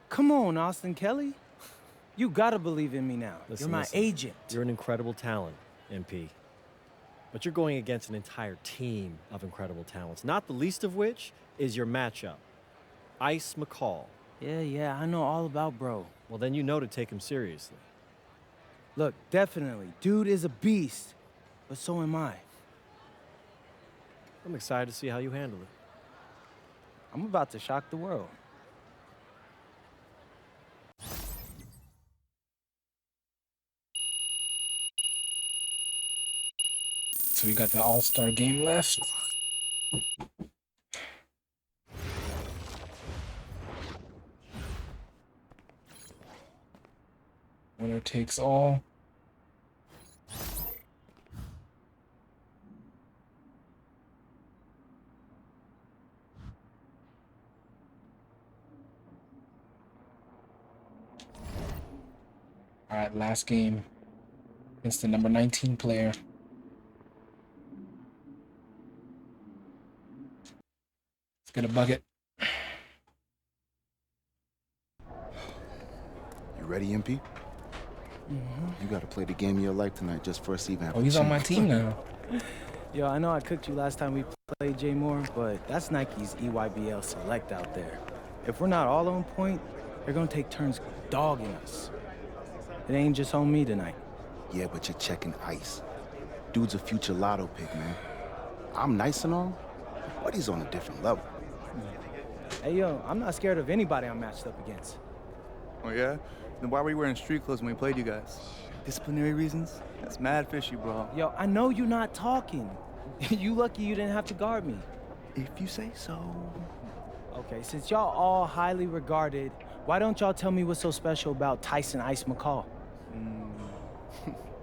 Come on, Austin Kelly. You gotta believe in me now. Listen, You're my listen. agent. You're an incredible talent, MP. But you're going against an entire team of incredible talents, not the least of which is your matchup, Ice McCall. Yeah, I know all about bro. Well, then you know to take him seriously. Look, definitely, dude is a beast, but so am I. I'm excited to see how you handle it. I'm about to shock the world. So we got the All-Star game left. Winner takes all. All right, last game against the number 19 player. Let's get a bucket. You ready, MP? You gotta play the game of your life tonight just for us even. Oh, he's on my team now. Yo, I know I cooked you last time we played J Moore, but that's Nike's EYBL Select out there. If we're not all on point, they're gonna take turns dogging us. It ain't just on me tonight. Yeah, but you're checking Ice. Dude's a future lotto pick, man. I'm nice and all, but he's on a different level. Hey, yo, I'm not scared of anybody I'm matched up against. Oh, yeah? Then why were you wearing street clothes when we played you guys? Disciplinary reasons? That's mad fishy, bro. Yo, I know you're not talking. You lucky you didn't have to guard me. If you say so. Okay, since y'all all highly regarded, why don't y'all tell me what's so special about Tyson Ice McCall?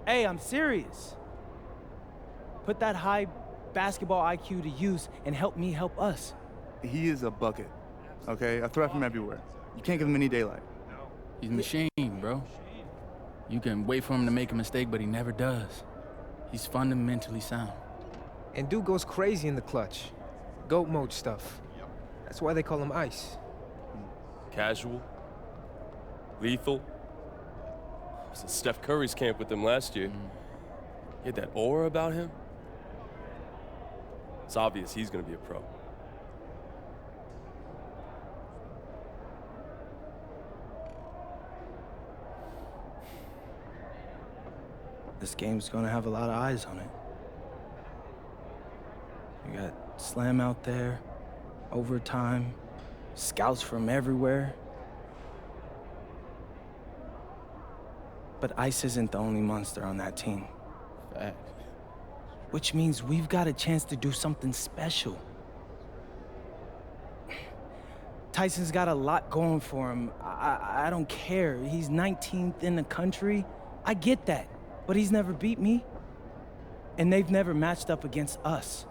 Hey, I'm serious. Put that high basketball IQ to use and help me help us. He is a bucket, okay? A threat from everywhere. You can't give him any daylight. He's a machine, bro. You can wait for him to make a mistake, but he never does. He's fundamentally sound. And dude goes crazy in the clutch. Goat mode stuff. That's why they call him Ice. Casual. Lethal. I was in Steph Curry's camp with him last year. He had that aura about him. It's obvious he's gonna be a pro. This game's gonna have a lot of eyes on it. You got Slam out there, overtime, scouts from everywhere. But Ice isn't the only monster on that team. Fact. Which means we've got a chance to do something special. Tyson's got a lot going for him. I don't care. He's 19th in the country. I get that. But he's never beat me. And they've never matched up against us.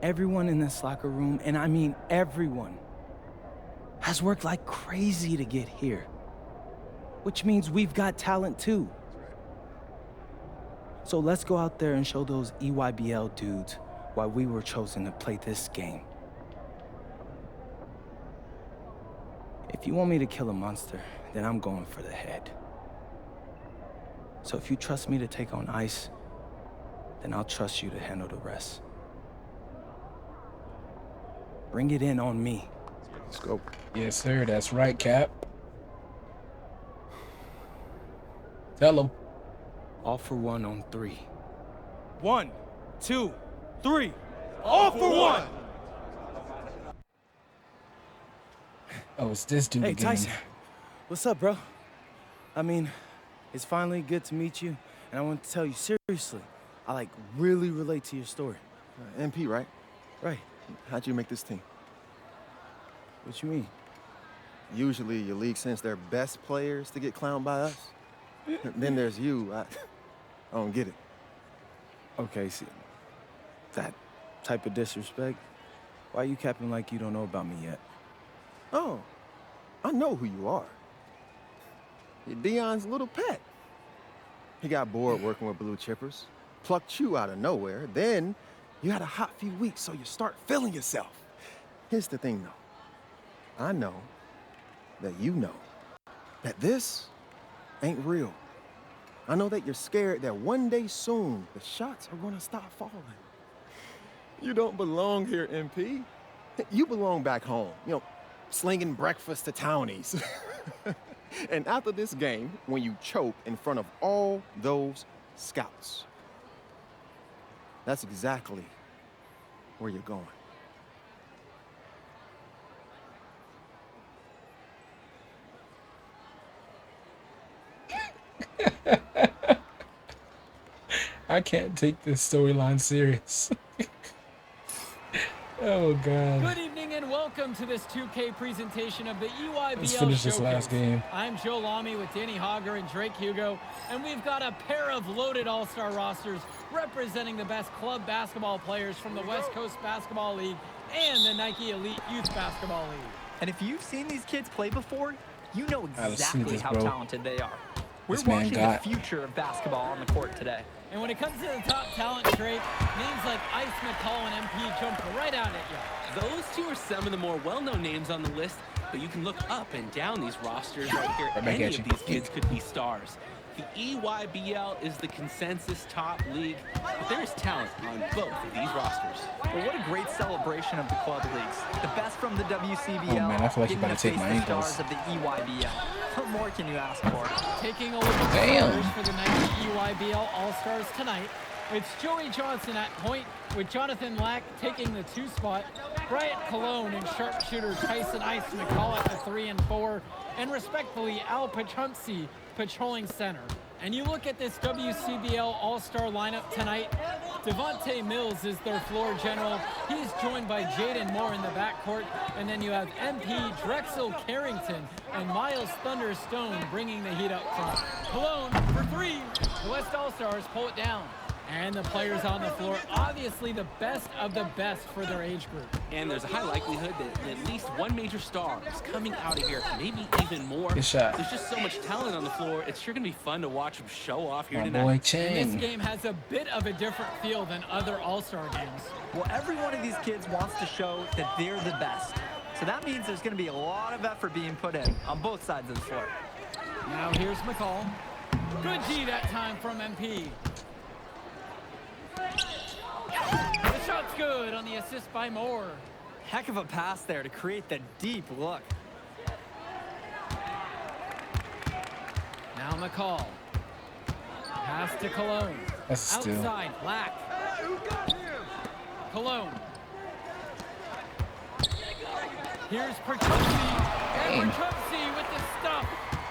Everyone in this locker room, and I mean everyone, has worked like crazy to get here. Which means we've got talent too. So let's go out there and show those EYBL dudes why we were chosen to play this game. If you want me to kill a monster, then I'm going for the head. So if you trust me to take on Ice, then I'll trust you to handle the rest. Bring it in on me. Let's go. Yes, sir. That's right, Cap. Tell him. All for one on 3. 1, 2, 3. All for one! Oh, it's this dude Hey, again. Tyson. What's up, bro? I mean, it's finally good to meet you, and I want to tell you seriously, I like really relate to your story. MP, right? Right. How'd you make this team? What you mean? Usually your league sends their best players to get clowned by us. Then there's you. I don't get it. Okay, see, that type of disrespect, why you capping like you don't know about me yet? Oh, I know who you are. You're Dion's little pet. He got bored working with blue chippers, plucked you out of nowhere, then you had a hot few weeks, so you start feeling yourself. Here's the thing, though. I know that you know that this ain't real. I know that you're scared that one day soon the shots are gonna stop falling. You don't belong here, MP. You belong back home, you know, slinging breakfast to townies. And after this game, when you choke in front of all those scouts, that's exactly where you're going. I can't take this storyline serious. Oh, God. Good evening and welcome to this 2K presentation of the EYBL Let's finish Showcase. this last game. I'm Joe Lamy with Danny Hogger and Drake Hugo, and we've got a pair of loaded all-star rosters representing the best club basketball players from the West Coast Basketball League and the Nike Elite Youth Basketball League. And if you've seen these kids play before, you know Gotta see exactly this, how bro. talented they are. We're This man watching the got- future of basketball on the court today. And when it comes to the top talent, Drake, names like Ice, McCall, and MP jump right out at you. Those two are some of the more well-known names on the list, but you can look up and down these rosters right here. Right back Any at of you. these kids could be stars. The EYBL is the consensus top league, but there's talent on both of these rosters. Well, what a great celebration of the club leagues. The best from the WCBL. Oh, man, I feel like you're getting about to take face my the ankles. stars of the EYBL. What more can you ask for? Taking a look at the Damn. starters for the Nike EYBL All-Stars tonight. It's Joey Johnson at point, with Jonathan Lack taking the 2 spot, Bryant Cologne and sharpshooter Tyson Ice McCall at the 3 and 4, and respectfully Al Pachumsi patrolling center. And you look at this WCBL All-Star lineup tonight, Devontae Mills is their floor general. He's joined by Jaden Moore in the backcourt, and then you have MP Drexel Carrington and Miles Thunderstone bringing the heat up front. Cologne for 3. The West All-Stars pull it down. And the players on the floor, obviously the best of the best for their age group. And there's a high likelihood that at least one major star is coming out of here, maybe even more. Good shot. There's just so much talent on the floor, it's sure going to be fun to watch them show off here My tonight. boy And Chang. this game has a bit of a different feel than other All-Star games. Well, every one of these kids wants to show that they're the best. So that means there's going to be a lot of effort being put in on both sides of the floor. Now here's McCall. Good G that time from MP. The shot's good on the assist by Moore. Heck of a pass there to create the deep look. Now Now McCall. Pass to Cologne. That's a steal. Outside, Black. Cologne. Here's Perchumsey. And Perchumsey with the stuff.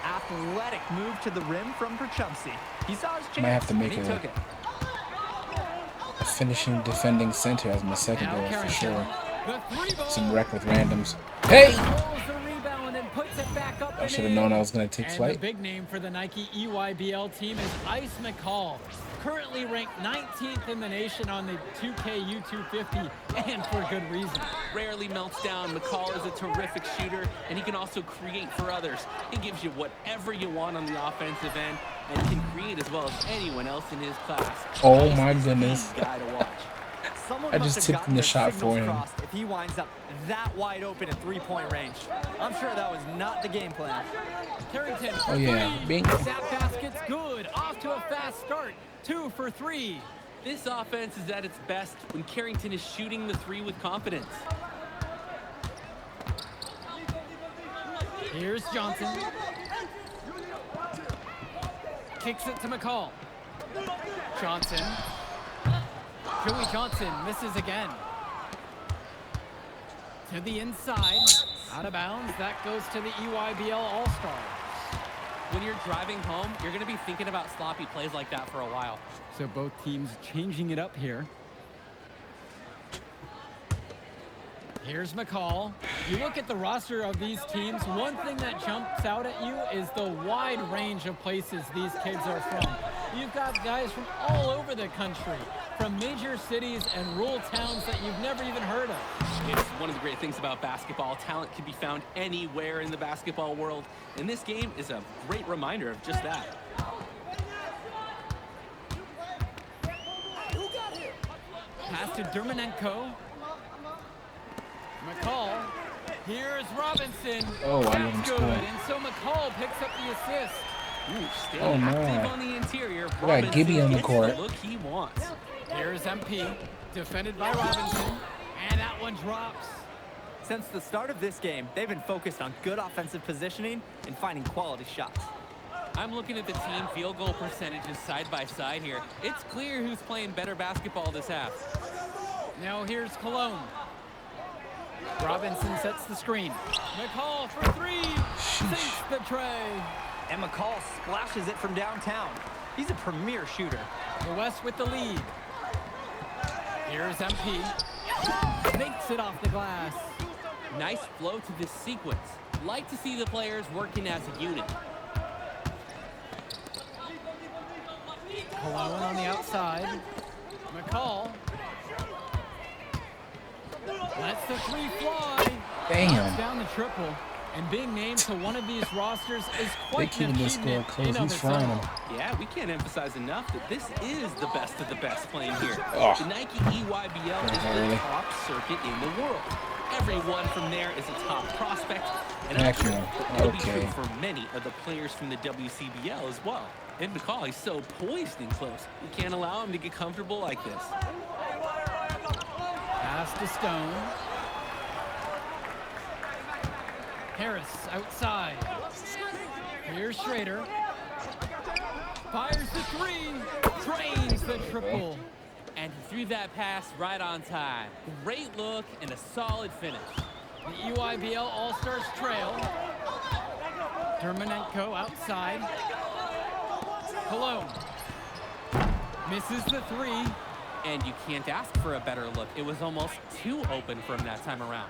Athletic move to the rim from Perchumsey. He saw his chance Might have to make and he took it. a finishing defending center as my secondary for sure. Some wreck with randoms. Hey! I should have known I was going to take And flight. the big name for the Nike EYBL team is Ice McCall, currently ranked 19th in the nation on the 2K U250, and for good reason. Rarely melts down. McCall is a terrific shooter, and he can also create for others. He gives you whatever you want on the offensive end, and can create as well as anyone else in his class. Oh my goodness. Guy to watch. Someone I must just have tipped gotten in the their shot signals for him. crossed if he winds up that wide open at three-point range. I'm sure that was not the game plan. Carrington. Oh yeah, bingo. That basket's good. Off to a fast start. 2 for 3. This offense is at its best when Carrington is shooting the three with confidence. Here's Johnson. Kicks it to McCall. Johnson. Joey Johnson misses again. To the inside. Out of bounds. That goes to the EYBL All-Stars. When you're driving home, you're going to be thinking about sloppy plays like that for a while. So both teams changing it up here. Here's McCall. You look at the roster of these teams, one thing that jumps out at you is the wide range of places these kids are from. You've got guys from all over the country, from major cities and rural towns that you've never even heard of. It's one of the great things about basketball. Talent can be found anywhere in the basketball world, and this game is a great reminder of just that. Pass to Dermanenko. McCall. Here's Robinson. Oh, I That's didn't good. score. And so McCall picks up the assist. Ooh, staying Oh, no. active on the interior. We got Gibby on the Robinson court. gets the look he wants. Here's MP. Defended by Robinson. And that one drops. Since the start of this game, they've been focused on good offensive positioning and finding quality shots. I'm looking at the team field goal percentages side by side here. It's clear who's playing better basketball this half. Now here's Cologne. Robinson sets the screen. McCall for 3. Sinks the tray. And McCall splashes it from downtown. He's a premier shooter. The West with the lead. Here's MP. Makes it off the glass. Nice flow to this sequence. Like to see the players working as a unit. Cologne on the outside. McCall. Lets the 3 fly. Damn. Knocks down the triple. And being named to one of these rosters is They quite an keeping this score achievement close. in of He's frying itself. them. Yeah, we can't emphasize enough that this is the best of the best playing here. Oh. The Nike EYBL is the top circuit in the world. Everyone from there is a top prospect, and I'm sure that'll be true for many of the players from the WCBL as well. And McCall, he's so poised and close. You can't allow him to get comfortable like this. Pass to Stone. Harris outside. Here's Schrader. Fires the 3. Drains the triple. And he threw that pass right on time. Great look and a solid finish. The EYBL All-Stars trail. Dermanenko outside. Cologne. Misses the 3. And you can't ask for a better look. It was almost too open for him that time around.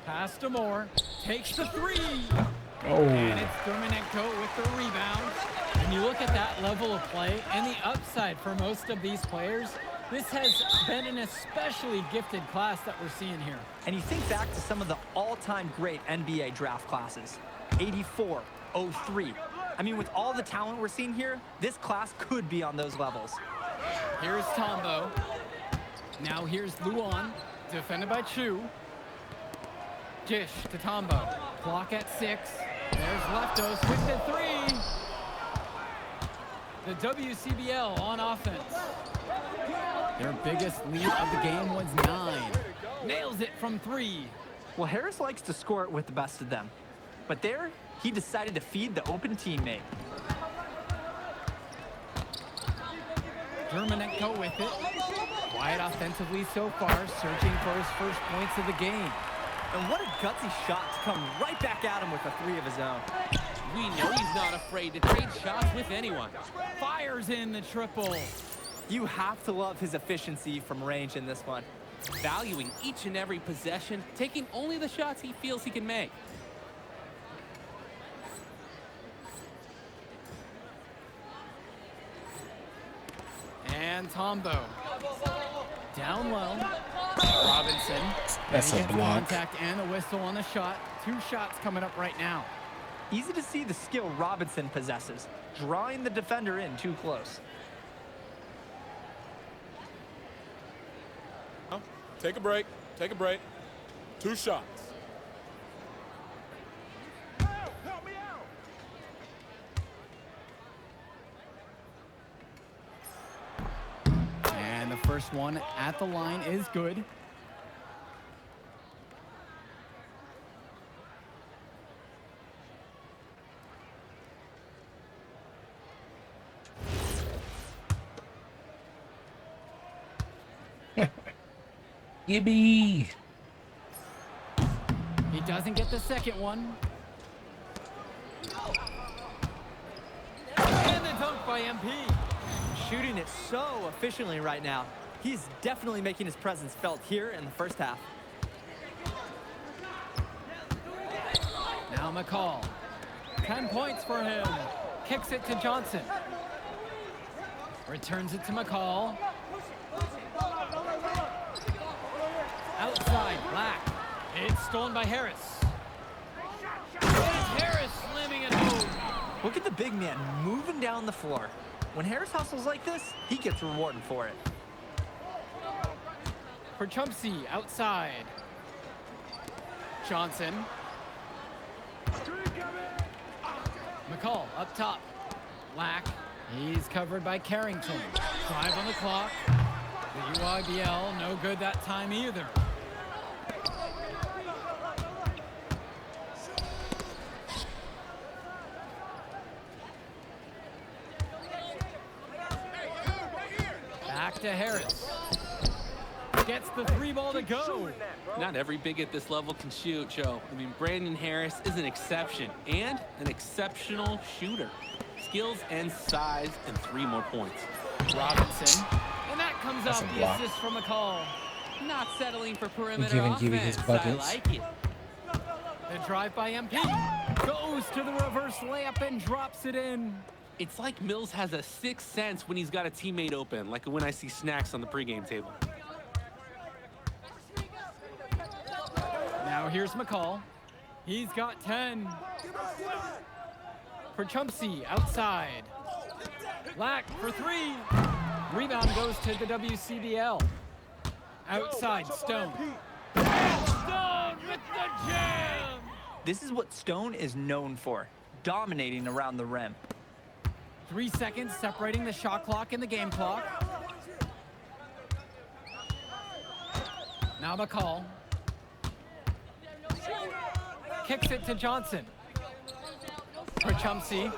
Pass to Moore. Takes the 3. Oh. And it's Dermanenko with the rebound. And you look at that level of play and the upside for most of these players. This has been an especially gifted class that we're seeing here. And you think back to some of the all-time great NBA draft classes. 84, 03. I mean, with all the talent we're seeing here, this class could be on those levels. Here's Tombo. Now here's Luan, defended by Chu. Dish to Tombo. Clock at 6. There's Leftos with the 3. The WCBL on offense. Their biggest lead of the game was 9. Nails it from 3. Well, Harris likes to score it with the best of them. But there, he decided to feed the open teammate. Dermonenko with it. Quiet offensively so far, searching for his first points of the game. And what a gutsy shot to come right back at him with a three of his own. We know he's not afraid to trade shots with anyone. Fires in the triple. You have to love his efficiency from range in this one. Valuing each and every possession, taking only the shots he feels he can make. And Tombo. Down low. Robinson. That's a Gets block. contact and a whistle on the shot. 2 shots coming up right now. Easy to see the skill Robinson possesses, drawing the defender in too close. Take a break. Take a break. 2 shots. And the first one at the line is good. Gibby. He doesn't get the second one. And the dunk by MP. Shooting it so efficiently right now. He's definitely making his presence felt here in the first half. Now McCall. 10 points for him. Kicks it to Johnson. Returns it to McCall. Outside, Black. It's stolen by Harris. And Harris slamming it home. Look at the big man moving down the floor. When Harris hustles like this, he gets rewarded for it. For Chumpsy, outside. Johnson. McCall up top. Black. He's covered by Carrington. 5 on the clock. The UIBL, no good that time either. Back to Harris. Gets the 3 ball to go. Not every big at this level can shoot, Joe. I mean, Brandon Harris is an exception and an exceptional shooter. Skills and size and 3 more points. Robinson. And that comes That's off a the block. assist from McCall. Not settling for perimeter Giving offense. his I buckets. like it. The drive by MP. Goes to the reverse layup and drops it in. It's like Mills has a 6th sense when he's got a teammate open, like when I see snacks on the pregame table. Now here's McCall. He's got 10. For Chumpsy, outside. Black for 3. Rebound goes to the WCBL. Outside, Stone. Stone with the jam! This is what Stone is known for, dominating around the rim. 3 seconds separating the shot clock and the game clock. Now McCall. Kicks it to Johnson. For Chumpsy.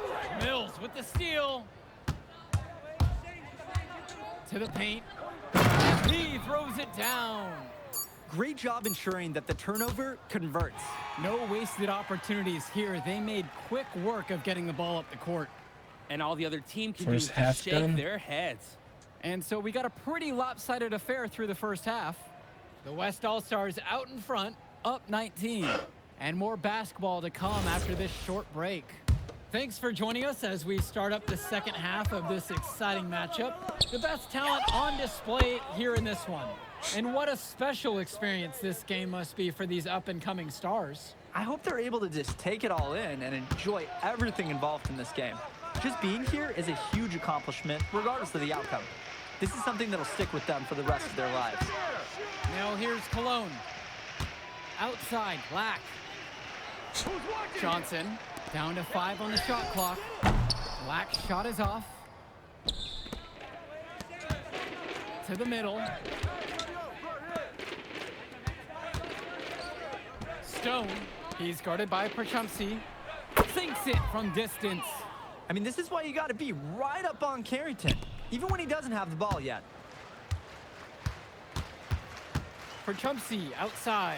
Mills with the steal. To the paint. He throws it down. Great job ensuring that the turnover converts. No wasted opportunities here. They made quick work of getting the ball up the court. And all the other team can First do is half shake done. their heads. And so we got a pretty lopsided affair through the first half. The West All-Stars out in front, up 19. And more basketball to come after this short break. Thanks for joining us as we start up the second half of this exciting matchup. The best talent on display here in this one. And what a special experience this game must be for these up-and-coming stars. I hope they're able to just take it all in and enjoy everything involved in this game. Just being here is a huge accomplishment, regardless of the outcome. This is something that'll stick with them for the rest of their lives. Now here's Cologne. Outside, Black. Johnson, down to 5 on the shot clock. Black's shot is off. To the middle. Stone, he's guarded by Perchumsey. Sinks it from distance. I mean, this is why you got to be right up on Carrington. even when he doesn't have the ball yet. For Chumpsy, outside.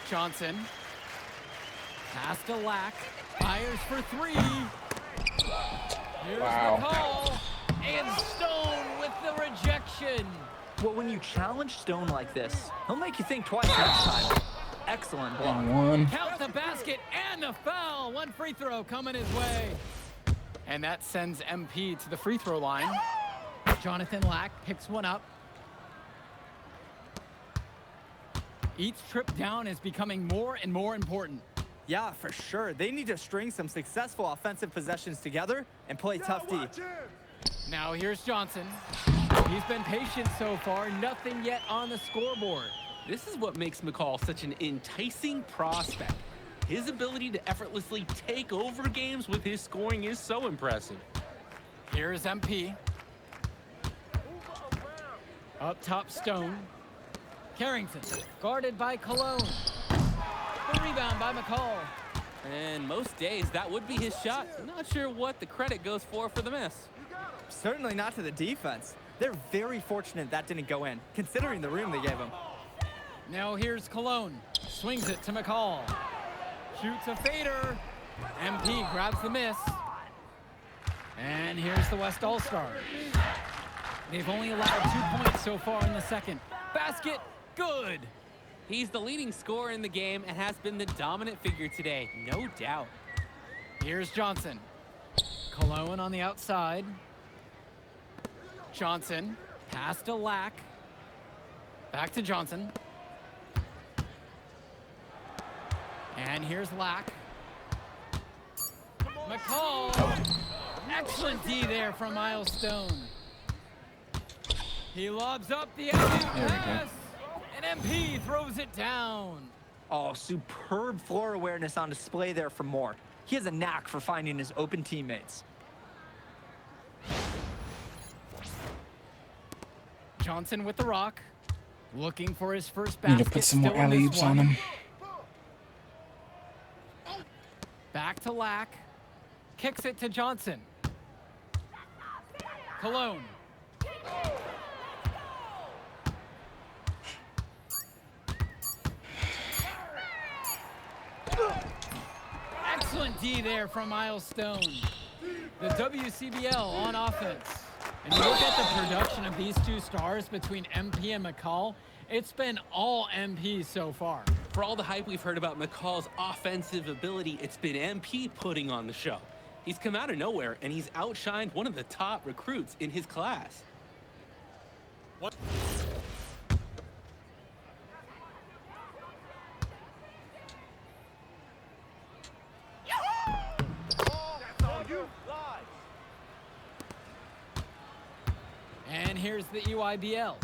Johnson. Pass to Lack. Fires for three. Here's Wow. the call. And Stone with the rejection. Well, when you challenge Stone like this, he'll make you think twice next time. Excellent block. And one. Count the basket and the foul. One free throw coming his way. And that sends MP to the free throw line. Jonathan Lack picks one up. Each trip down is becoming more and more important. Yeah, for sure. They need to string some successful offensive possessions together and play tough D. Now here's Johnson. He's been patient so far. Nothing yet on the scoreboard. This is what makes McCall such an enticing prospect. His ability to effortlessly take over games with his scoring is so impressive. Here's MP. Up top, Stone. Carrington, guarded by Cologne. The rebound by McCall. And most days, that would be his shot. Not sure what the credit goes for the miss. Certainly not to the defense. They're very fortunate that didn't go in, considering the room they gave him. Now here's Cologne. Swings it to McCall. Shoots a fader. MP grabs the miss. And here's the West All-Stars. They've only allowed 2 points so far in the second. Basket, good. He's the leading scorer in the game and has been the dominant figure today, no doubt. Here's Johnson. Cologne on the outside. Johnson, pass to Lack. Back to Johnson. And here's Lack. McCall. Excellent D there from Miles Stone. He lobs up the alley-oop pass. And MP throws it down. Oh, superb floor awareness on display there from Moore. He has a knack for finding his open teammates. Johnson with the rock. Looking for his first Need basket. to put some more Still in this alley-oops one. on him. Back to Lack. Kicks it to Johnson. Cologne. Excellent D there from Miles Stone. The WCBL on offense. And you look at the production of these two stars between MP and McCall, it's been all MP so far. For all the hype we've heard about McCall's offensive ability, it's been MP putting on the show. He's come out of nowhere, and he's outshined one of the top recruits in his class. What? And here's the EYBL.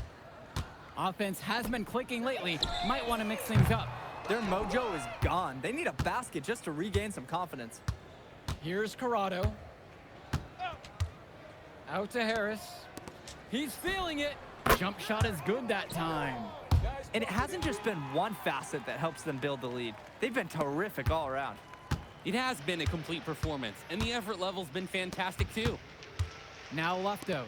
Offense has been clicking lately. Might want to mix things up. Their mojo is gone. They need a basket just to regain some confidence. Here's Corrado. Out to Harris. He's feeling it. Jump shot is good that time. And it hasn't just been one facet that helps them build the lead. They've been terrific all around. It has been a complete performance, and the effort level's been fantastic too. Now Leftos.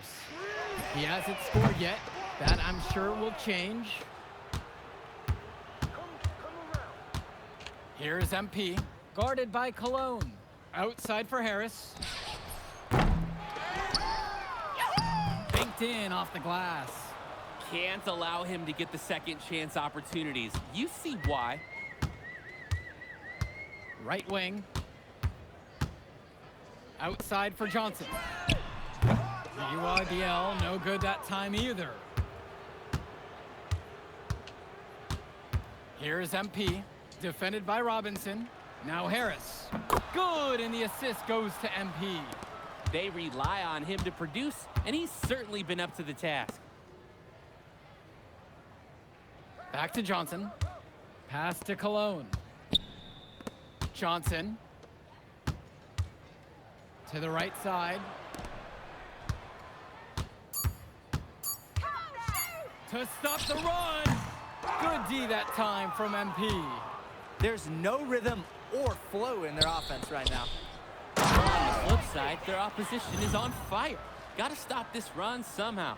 He hasn't scored yet. That I'm sure will change. Here's MP, guarded by Cologne. Outside for Harris. Banked in off the glass. Can't allow him to get the second chance opportunities. You see why. Right wing. Outside for Johnson. The UIBL, no good that time either. Here's MP, defended by Robinson. Now Harris. Good, and the assist goes to MP. They rely on him to produce, and he's certainly been up to the task. Back to Johnson. Pass to Cologne. Johnson. To the right side. To stop the run. Good D that time from MP. There's no rhythm or flow in their offense right now. On the flip side, their opposition is on fire. Gotta stop this run somehow.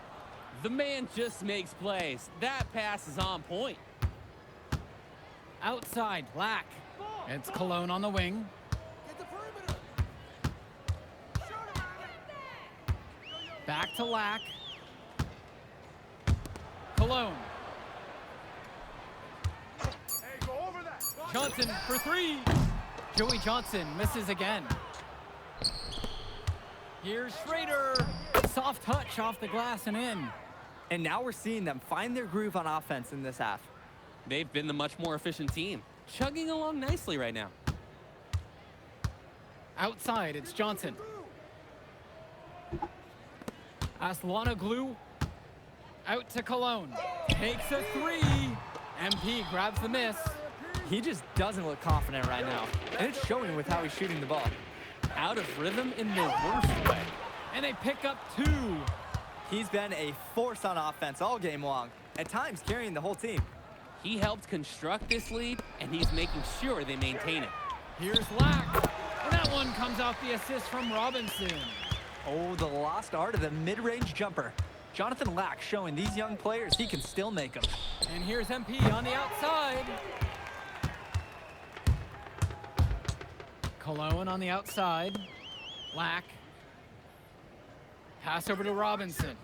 The man just makes plays. That pass is on point. Outside, Lack. It's Cologne on the wing. Back to Lack. Cologne. Johnson for three. Joey Johnson misses again. Here's Schrader. Soft touch off the glass and in. And now we're seeing them find their groove on offense in this half. They've been the much more efficient team, chugging along nicely right now. Outside, it's Johnson. Aslanoglu out to Cologne. Takes a three. MP grabs the miss. He just doesn't look confident right now. And it's showing with how he's shooting the ball. Out of rhythm in the worst way. And they pick up two. He's been a force on offense all game long, at times carrying the whole team. He helped construct this lead, and he's making sure they maintain it. Here's Lack. And that one comes off the assist from Robinson. Oh, the lost art of the mid-range jumper. Jonathan Lack showing these young players he can still make them. And here's MP on the outside. Cologne on the outside. Lack. Pass over to Robinson.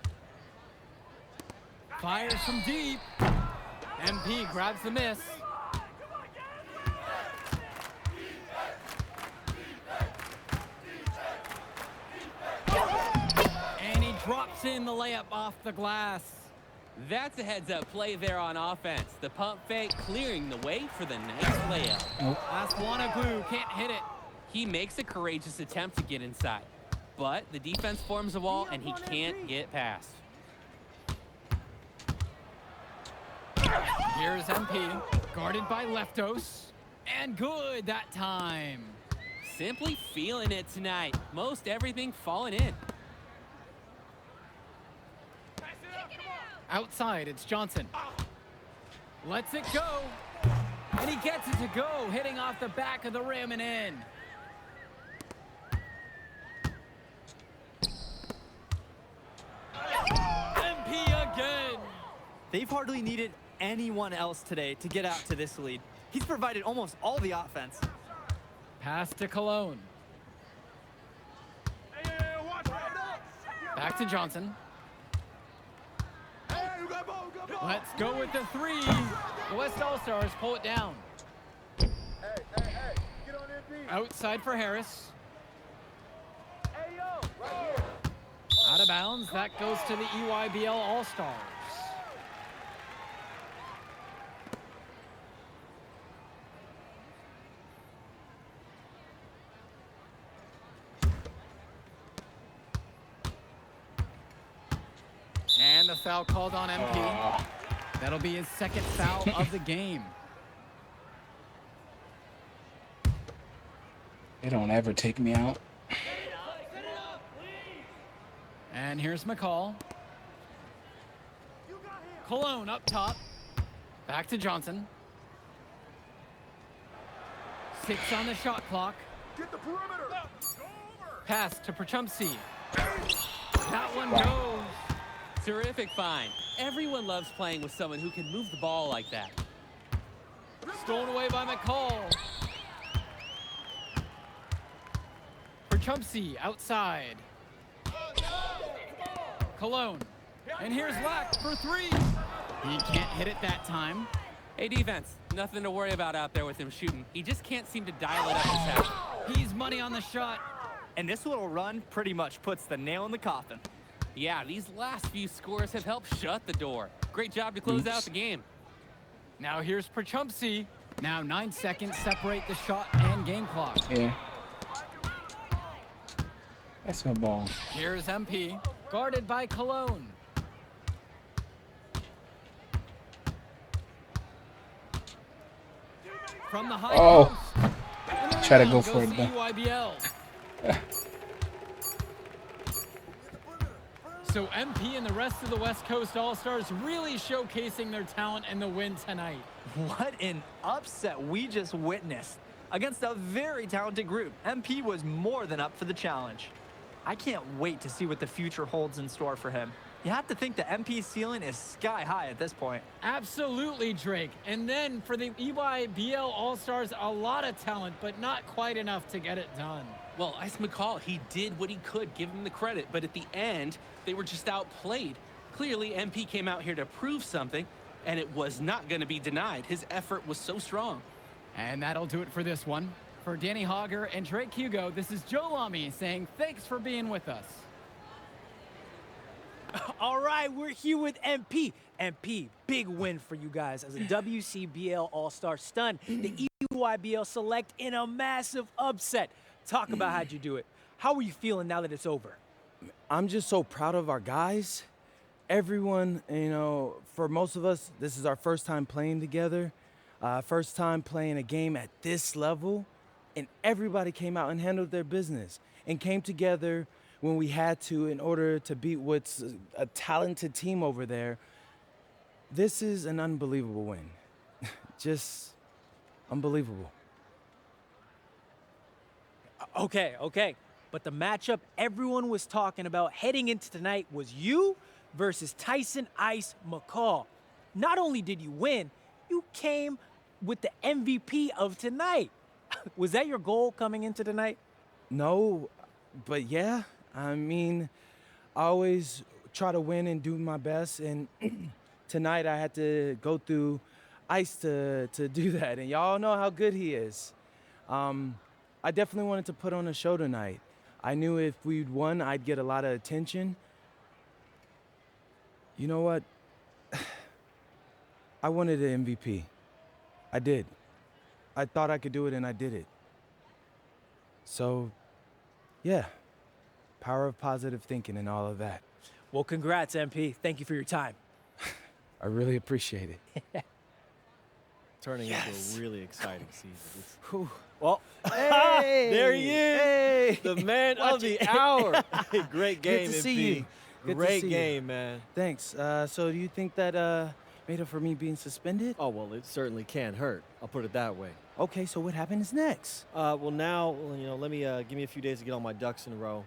Fires from deep. MP grabs the miss. And he drops in the layup off the glass. That's a heads-up play there on offense. The pump fake clearing the way for the nice layup. Aslanoglu can't hit it. He makes a courageous attempt to get inside, but the defense forms a wall and he can't get past. Here's MP, guarded by Leftos, and good that time. Simply feeling it tonight. Most everything falling in. Outside, it's Johnson. Lets it go, and he gets it to go, hitting off the back of the rim and in. MP again. They've hardly needed anyone else today to get out to this lead. He's provided almost all the offense. Pass to Cologne. Back to Johnson. Let's go with the three. The West All-Stars pull it down. Outside for Harris. Out of bounds. That goes to the EYBL All-Stars. And the foul called on MP. That'll be his second foul of the game. They don't ever take me out. And here's McCall. Cologne up top. Back to Johnson. 6 on the shot clock. Get the perimeter. Pass to Prachumsky. That one goes. Terrific find. Everyone loves playing with someone who can move the ball like that. Stolen away by McCall. Prachumsky outside. Cologne. And here's Lack for three. He can't hit it that time. Hey, defense, nothing to worry about out there with him shooting. He just can't seem to dial it up this half. He's money on the shot. And this little run pretty much puts the nail in the coffin. Yeah, these last few scores have helped shut the door. Great job to close out the game. Now here's Prachumsky. Now 9 seconds separate the shot and game clock. Yeah. That's my ball. Here's MP, guarded by Cologne. From the high post. Try to go for it, though. EYBL. So MP and the rest of the West Coast All-Stars really showcasing their talent in the win tonight. What an upset we just witnessed. Against a very talented group, MP was more than up for the challenge. I can't wait to see what the future holds in store for him. You have to think the MP's ceiling is sky high at this point. Absolutely, Drake. And then for the EYBL All-Stars, a lot of talent, but not quite enough to get it done. Well, Ice McCall, he did what he could, give him the credit, but at the end, they were just outplayed. Clearly, MP came out here to prove something, and it was not going to be denied. His effort was so strong. And that'll do it for this one. For Danny Hogger and Drake Hugo, this is Joe Lamy saying thanks for being with us. All right, we're here with MP. MP, big win for you guys as a WCBL All-Star stun. The EYBL Select in a massive upset. Talk about how'd you do it. How are you feeling now that it's over? I'm just so proud of our guys. Everyone, you know, for most of us, this is our first time playing together, first time playing a game at this level, and everybody came out and handled their business and came together when we had to in order to beat what's a talented team over there. This is an unbelievable win. Just unbelievable. Okay. But the matchup everyone was talking about heading into tonight was you versus Tyson Ice McCall. Not only did you win, you came with the MVP of tonight. Was that your goal coming into tonight? No, but yeah, I mean, I always try to win and do my best, and tonight I had to go through Ice to do that, and y'all know how good he is. I definitely wanted to put on a show tonight. I knew if we'd won, I'd get a lot of attention. You know what? I wanted an MVP. I did. I thought I could do it, and I did it. So, yeah, power of positive thinking and all of that. Well, congrats, MP. Thank you for your time. I really appreciate it. Turning into a really exciting season. Well, hey, there he is, hey, the man of the hour. Great game, Good to see MP. you. Good to Great see you. game, man. Thanks. So do you think that made up for me being suspended? Oh, well, it certainly can't hurt. I'll put it that way. Okay, so what happens next? Well, now, you know, let me give me a few days to get all my ducks in a row.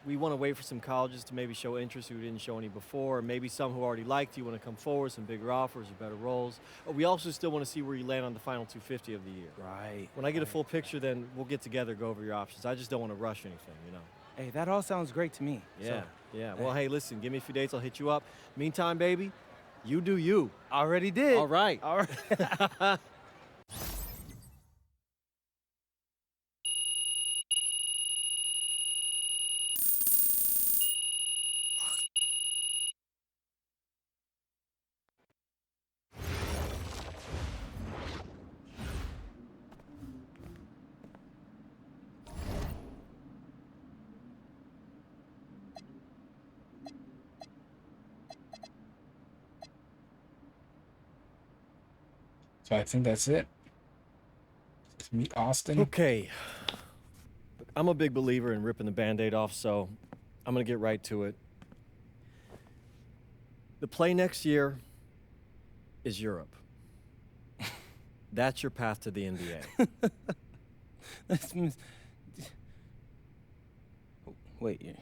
We want to wait for some colleges to maybe show interest who didn't show any before, or maybe some who already liked you want to come forward, some bigger offers or better roles. We also still want to see where you land on the final 250 of the year. Right. When I get a full picture, then we'll get together, go over your options. I just don't want to rush anything, you know. Hey, that all sounds great to me. Yeah, So, yeah. Well, hey, listen, give me a few dates, I'll hit you up. Meantime, baby, you do you. already did. All right. All right. So I think that's it. Let's meet Austin. Okay. I'm a big believer in ripping the Band-Aid off, so I'm going to get right to it. The play next year is Europe. That's your path to the NBA. Wait, you're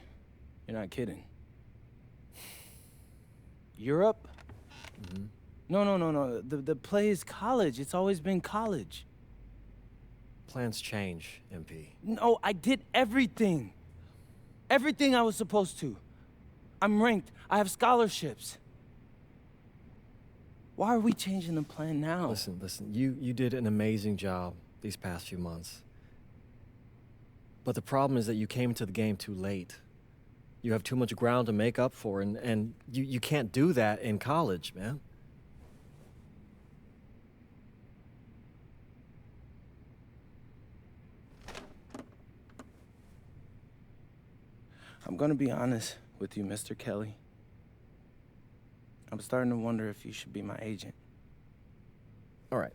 not kidding. Europe? Mm-hmm. No. The play is college. It's always been college. Plans change, MP. No, I did everything. Everything I was supposed to. I'm ranked. I have scholarships. Why are we changing the plan now? Listen, you did an amazing job these past few months. But the problem is that you came into the game too late. You have too much ground to make up for, and you can't do that in college, man. I'm gonna be honest with you, Mr. Kelly. I'm starting to wonder if you should be my agent. All right.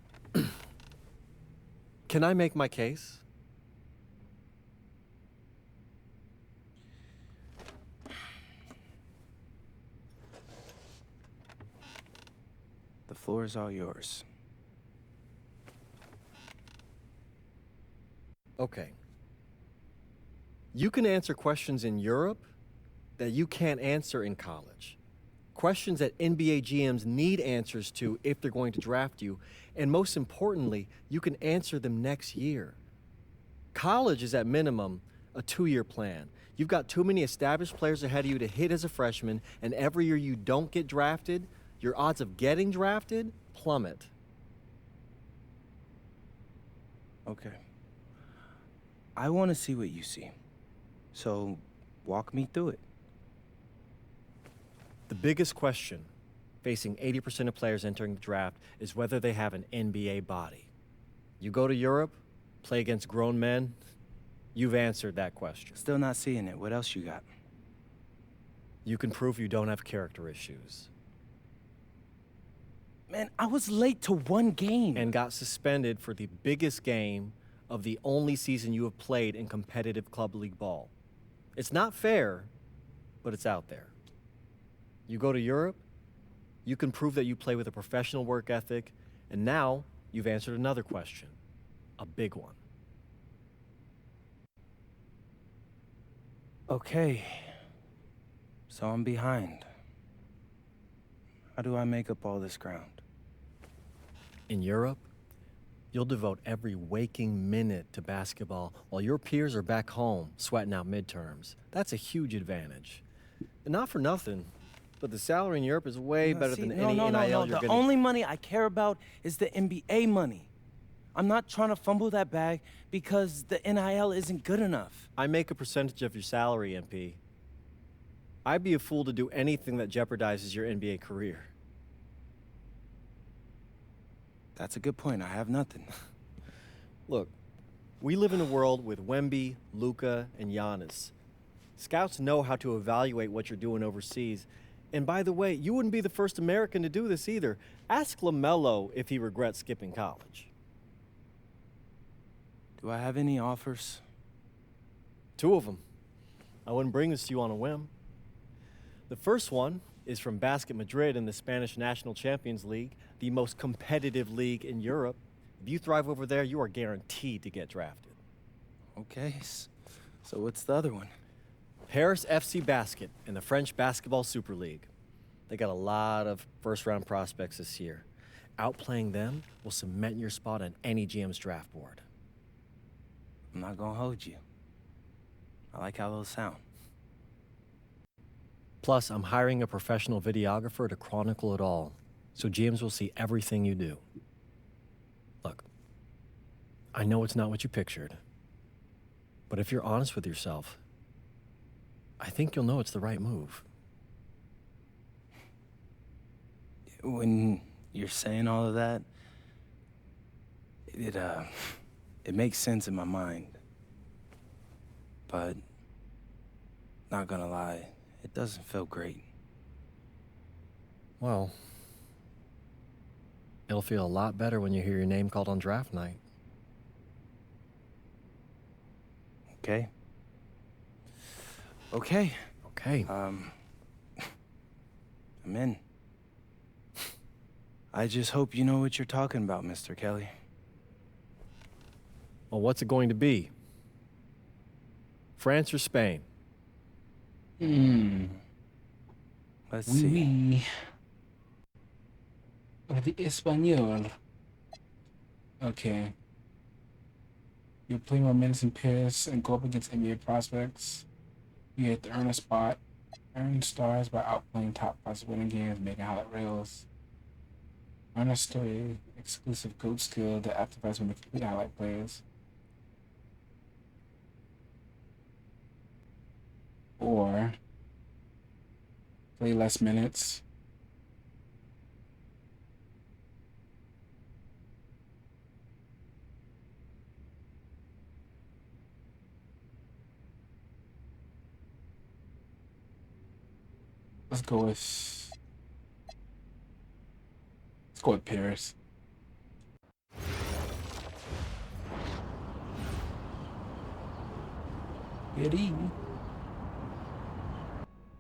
Can I make my case? The floor is all yours. Okay. You can answer questions in Europe that you can't answer in college. Questions that NBA GMs need answers to if they're going to draft you. And most importantly, you can answer them next year. College is at minimum a 2-year plan. You've got too many established players ahead of you to hit as a freshman, and every year you don't get drafted, your odds of getting drafted plummet. Okay. I want to see what you see. So, walk me through it. The biggest question facing 80% of players entering the draft is whether they have an NBA body. You go to Europe, play against grown men, you've answered that question. Still not seeing it. What else you got? You can prove you don't have character issues. Man, I was late to one game. And got suspended for the biggest game of the only season you have played in competitive club league ball. It's not fair, but it's out there. You go to Europe, you can prove that you play with a professional work ethic, and now you've answered another question, a big one. Okay. So I'm behind. How do I make up all this ground? In Europe, you'll devote every waking minute to basketball while your peers are back home sweating out midterms. That's a huge advantage. And not for nothing, but the salary in Europe is way better than any NIL you're The gonna... only money I care about is the NBA money. I'm not trying to fumble that bag because the NIL isn't good enough. I make a percentage of your salary, MP. I'd be a fool to do anything that jeopardizes your NBA career. That's a good point. I have nothing. Look, we live in a world with Wemby, Luka, and Giannis. Scouts know how to evaluate what you're doing overseas. And by the way, you wouldn't be the first American to do this either. Ask LaMelo if he regrets skipping college. Do I have any offers? 2 of them. I wouldn't bring this to you on a whim. The first one is from Basket Madrid in the Spanish National Champions League, the most competitive league in Europe. If you thrive over there, you are guaranteed to get drafted. Okay, so what's the other one? Paris FC Basket in the French Basketball Super League. They got a lot of first-round prospects this year. Outplaying them will cement your spot on any GM's draft board. I'm not gonna hold you. I like how those sound. Plus, I'm hiring a professional videographer to chronicle it all, so GMs will see everything you do. Look, I know it's not what you pictured, but if you're honest with yourself, I think you'll know it's the right move. When you're saying all of that, it makes sense in my mind. But, not gonna lie, it doesn't feel great. Well, it'll feel a lot better when you hear your name called on draft night. Okay. Okay. Okay. I'm in. I just hope you know what you're talking about, Mr. Kelly. Well, what's it going to be? France or Spain? Let's see. Or the Espanol. Okay. You play more minutes in Paris and go up against NBA prospects. You have to earn a spot. Earn stars by outplaying top prospects, winning games, making highlight reels. Earn a story, exclusive coach skill that activates when the complete highlight players. Or play less minutes. Let's go with Paris. Ready?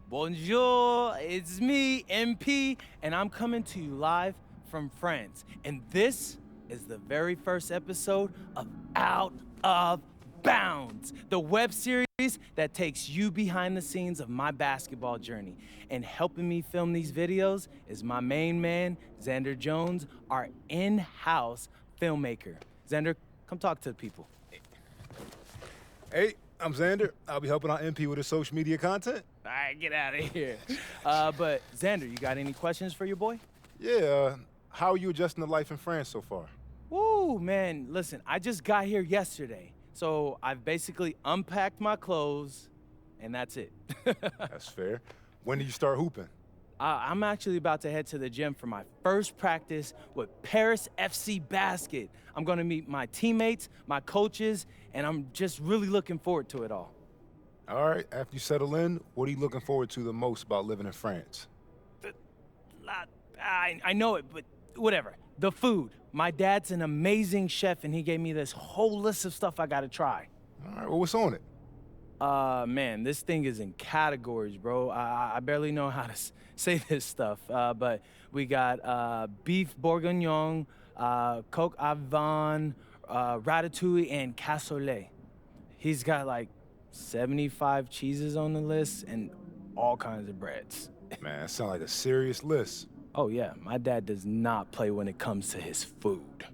Bonjour, it's me, MP, and I'm coming to you live from France. And this is the very first episode of Out of Bounds, the web series that takes you behind the scenes of my basketball journey. And helping me film these videos is my main man, Xander Jones, our in-house filmmaker. Xander, come talk to the people. Hey, I'm Xander. I'll be helping out MP with his social media content. All right, get out of here. But Xander, you got any questions for your boy? Yeah, how are you adjusting to life in France so far? Woo, man, listen, I just got here yesterday. So I've basically unpacked my clothes, and that's it. That's fair. When do you start hooping? I'm actually about to head to the gym for my first practice with Paris FC Basket. I'm gonna meet my teammates, my coaches, and I'm just really looking forward to it all. All right, after you settle in, what are you looking forward to the most about living in France? I know it, but whatever. The food. My dad's an amazing chef, and he gave me this whole list of stuff I gotta try. All right, well, what's on it? Man, this thing is in categories, bro. I barely know how to say this stuff, but we got beef bourguignon, coq au vin, ratatouille, and cassoulet. He's got like 75 cheeses on the list and all kinds of breads. Man, that sounds like a serious list. Oh yeah, my dad does not play when it comes to his food.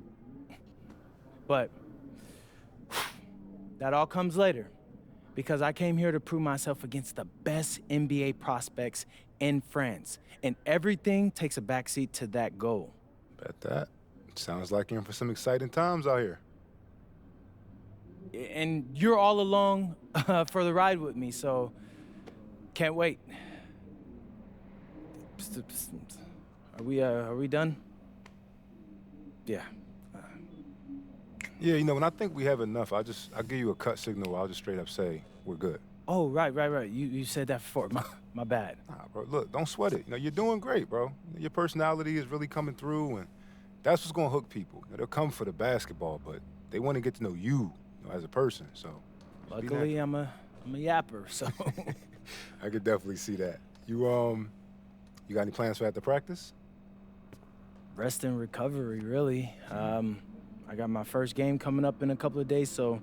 But that all comes later, because I came here to prove myself against the best NBA prospects in France, and everything takes a backseat to that goal. Bet that. Sounds like you're in for some exciting times out here. And you're all along for the ride with me, so can't wait. Are we done? Yeah. Yeah, you know, when I think we have enough, I'll give you a cut signal. I'll just straight up say we're good. Oh, right. You said that before. My bad. Nah, bro, look, don't sweat it. You know, you're doing great, bro. Your personality is really coming through, and that's what's gonna hook people. You know, they'll come for the basketball, but they want to get to know you, as a person. So, luckily, I'm a yapper, so. I could definitely see that. You got any plans for after practice? Rest and recovery, really. I got my first game coming up in a couple of days, so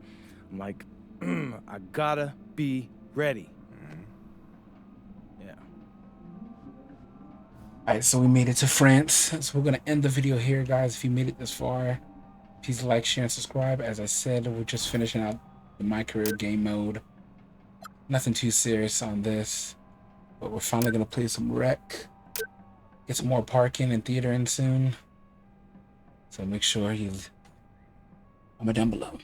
I'm like, I gotta be ready. Yeah. All right, so we made it to France. So we're gonna end the video here, guys. If you made it this far, please like, share, and subscribe. As I said, we're just finishing out the My Career game mode. Nothing too serious on this, but we're finally gonna play some rec. Get some more parking and theater in soon. So make sure you comment down below.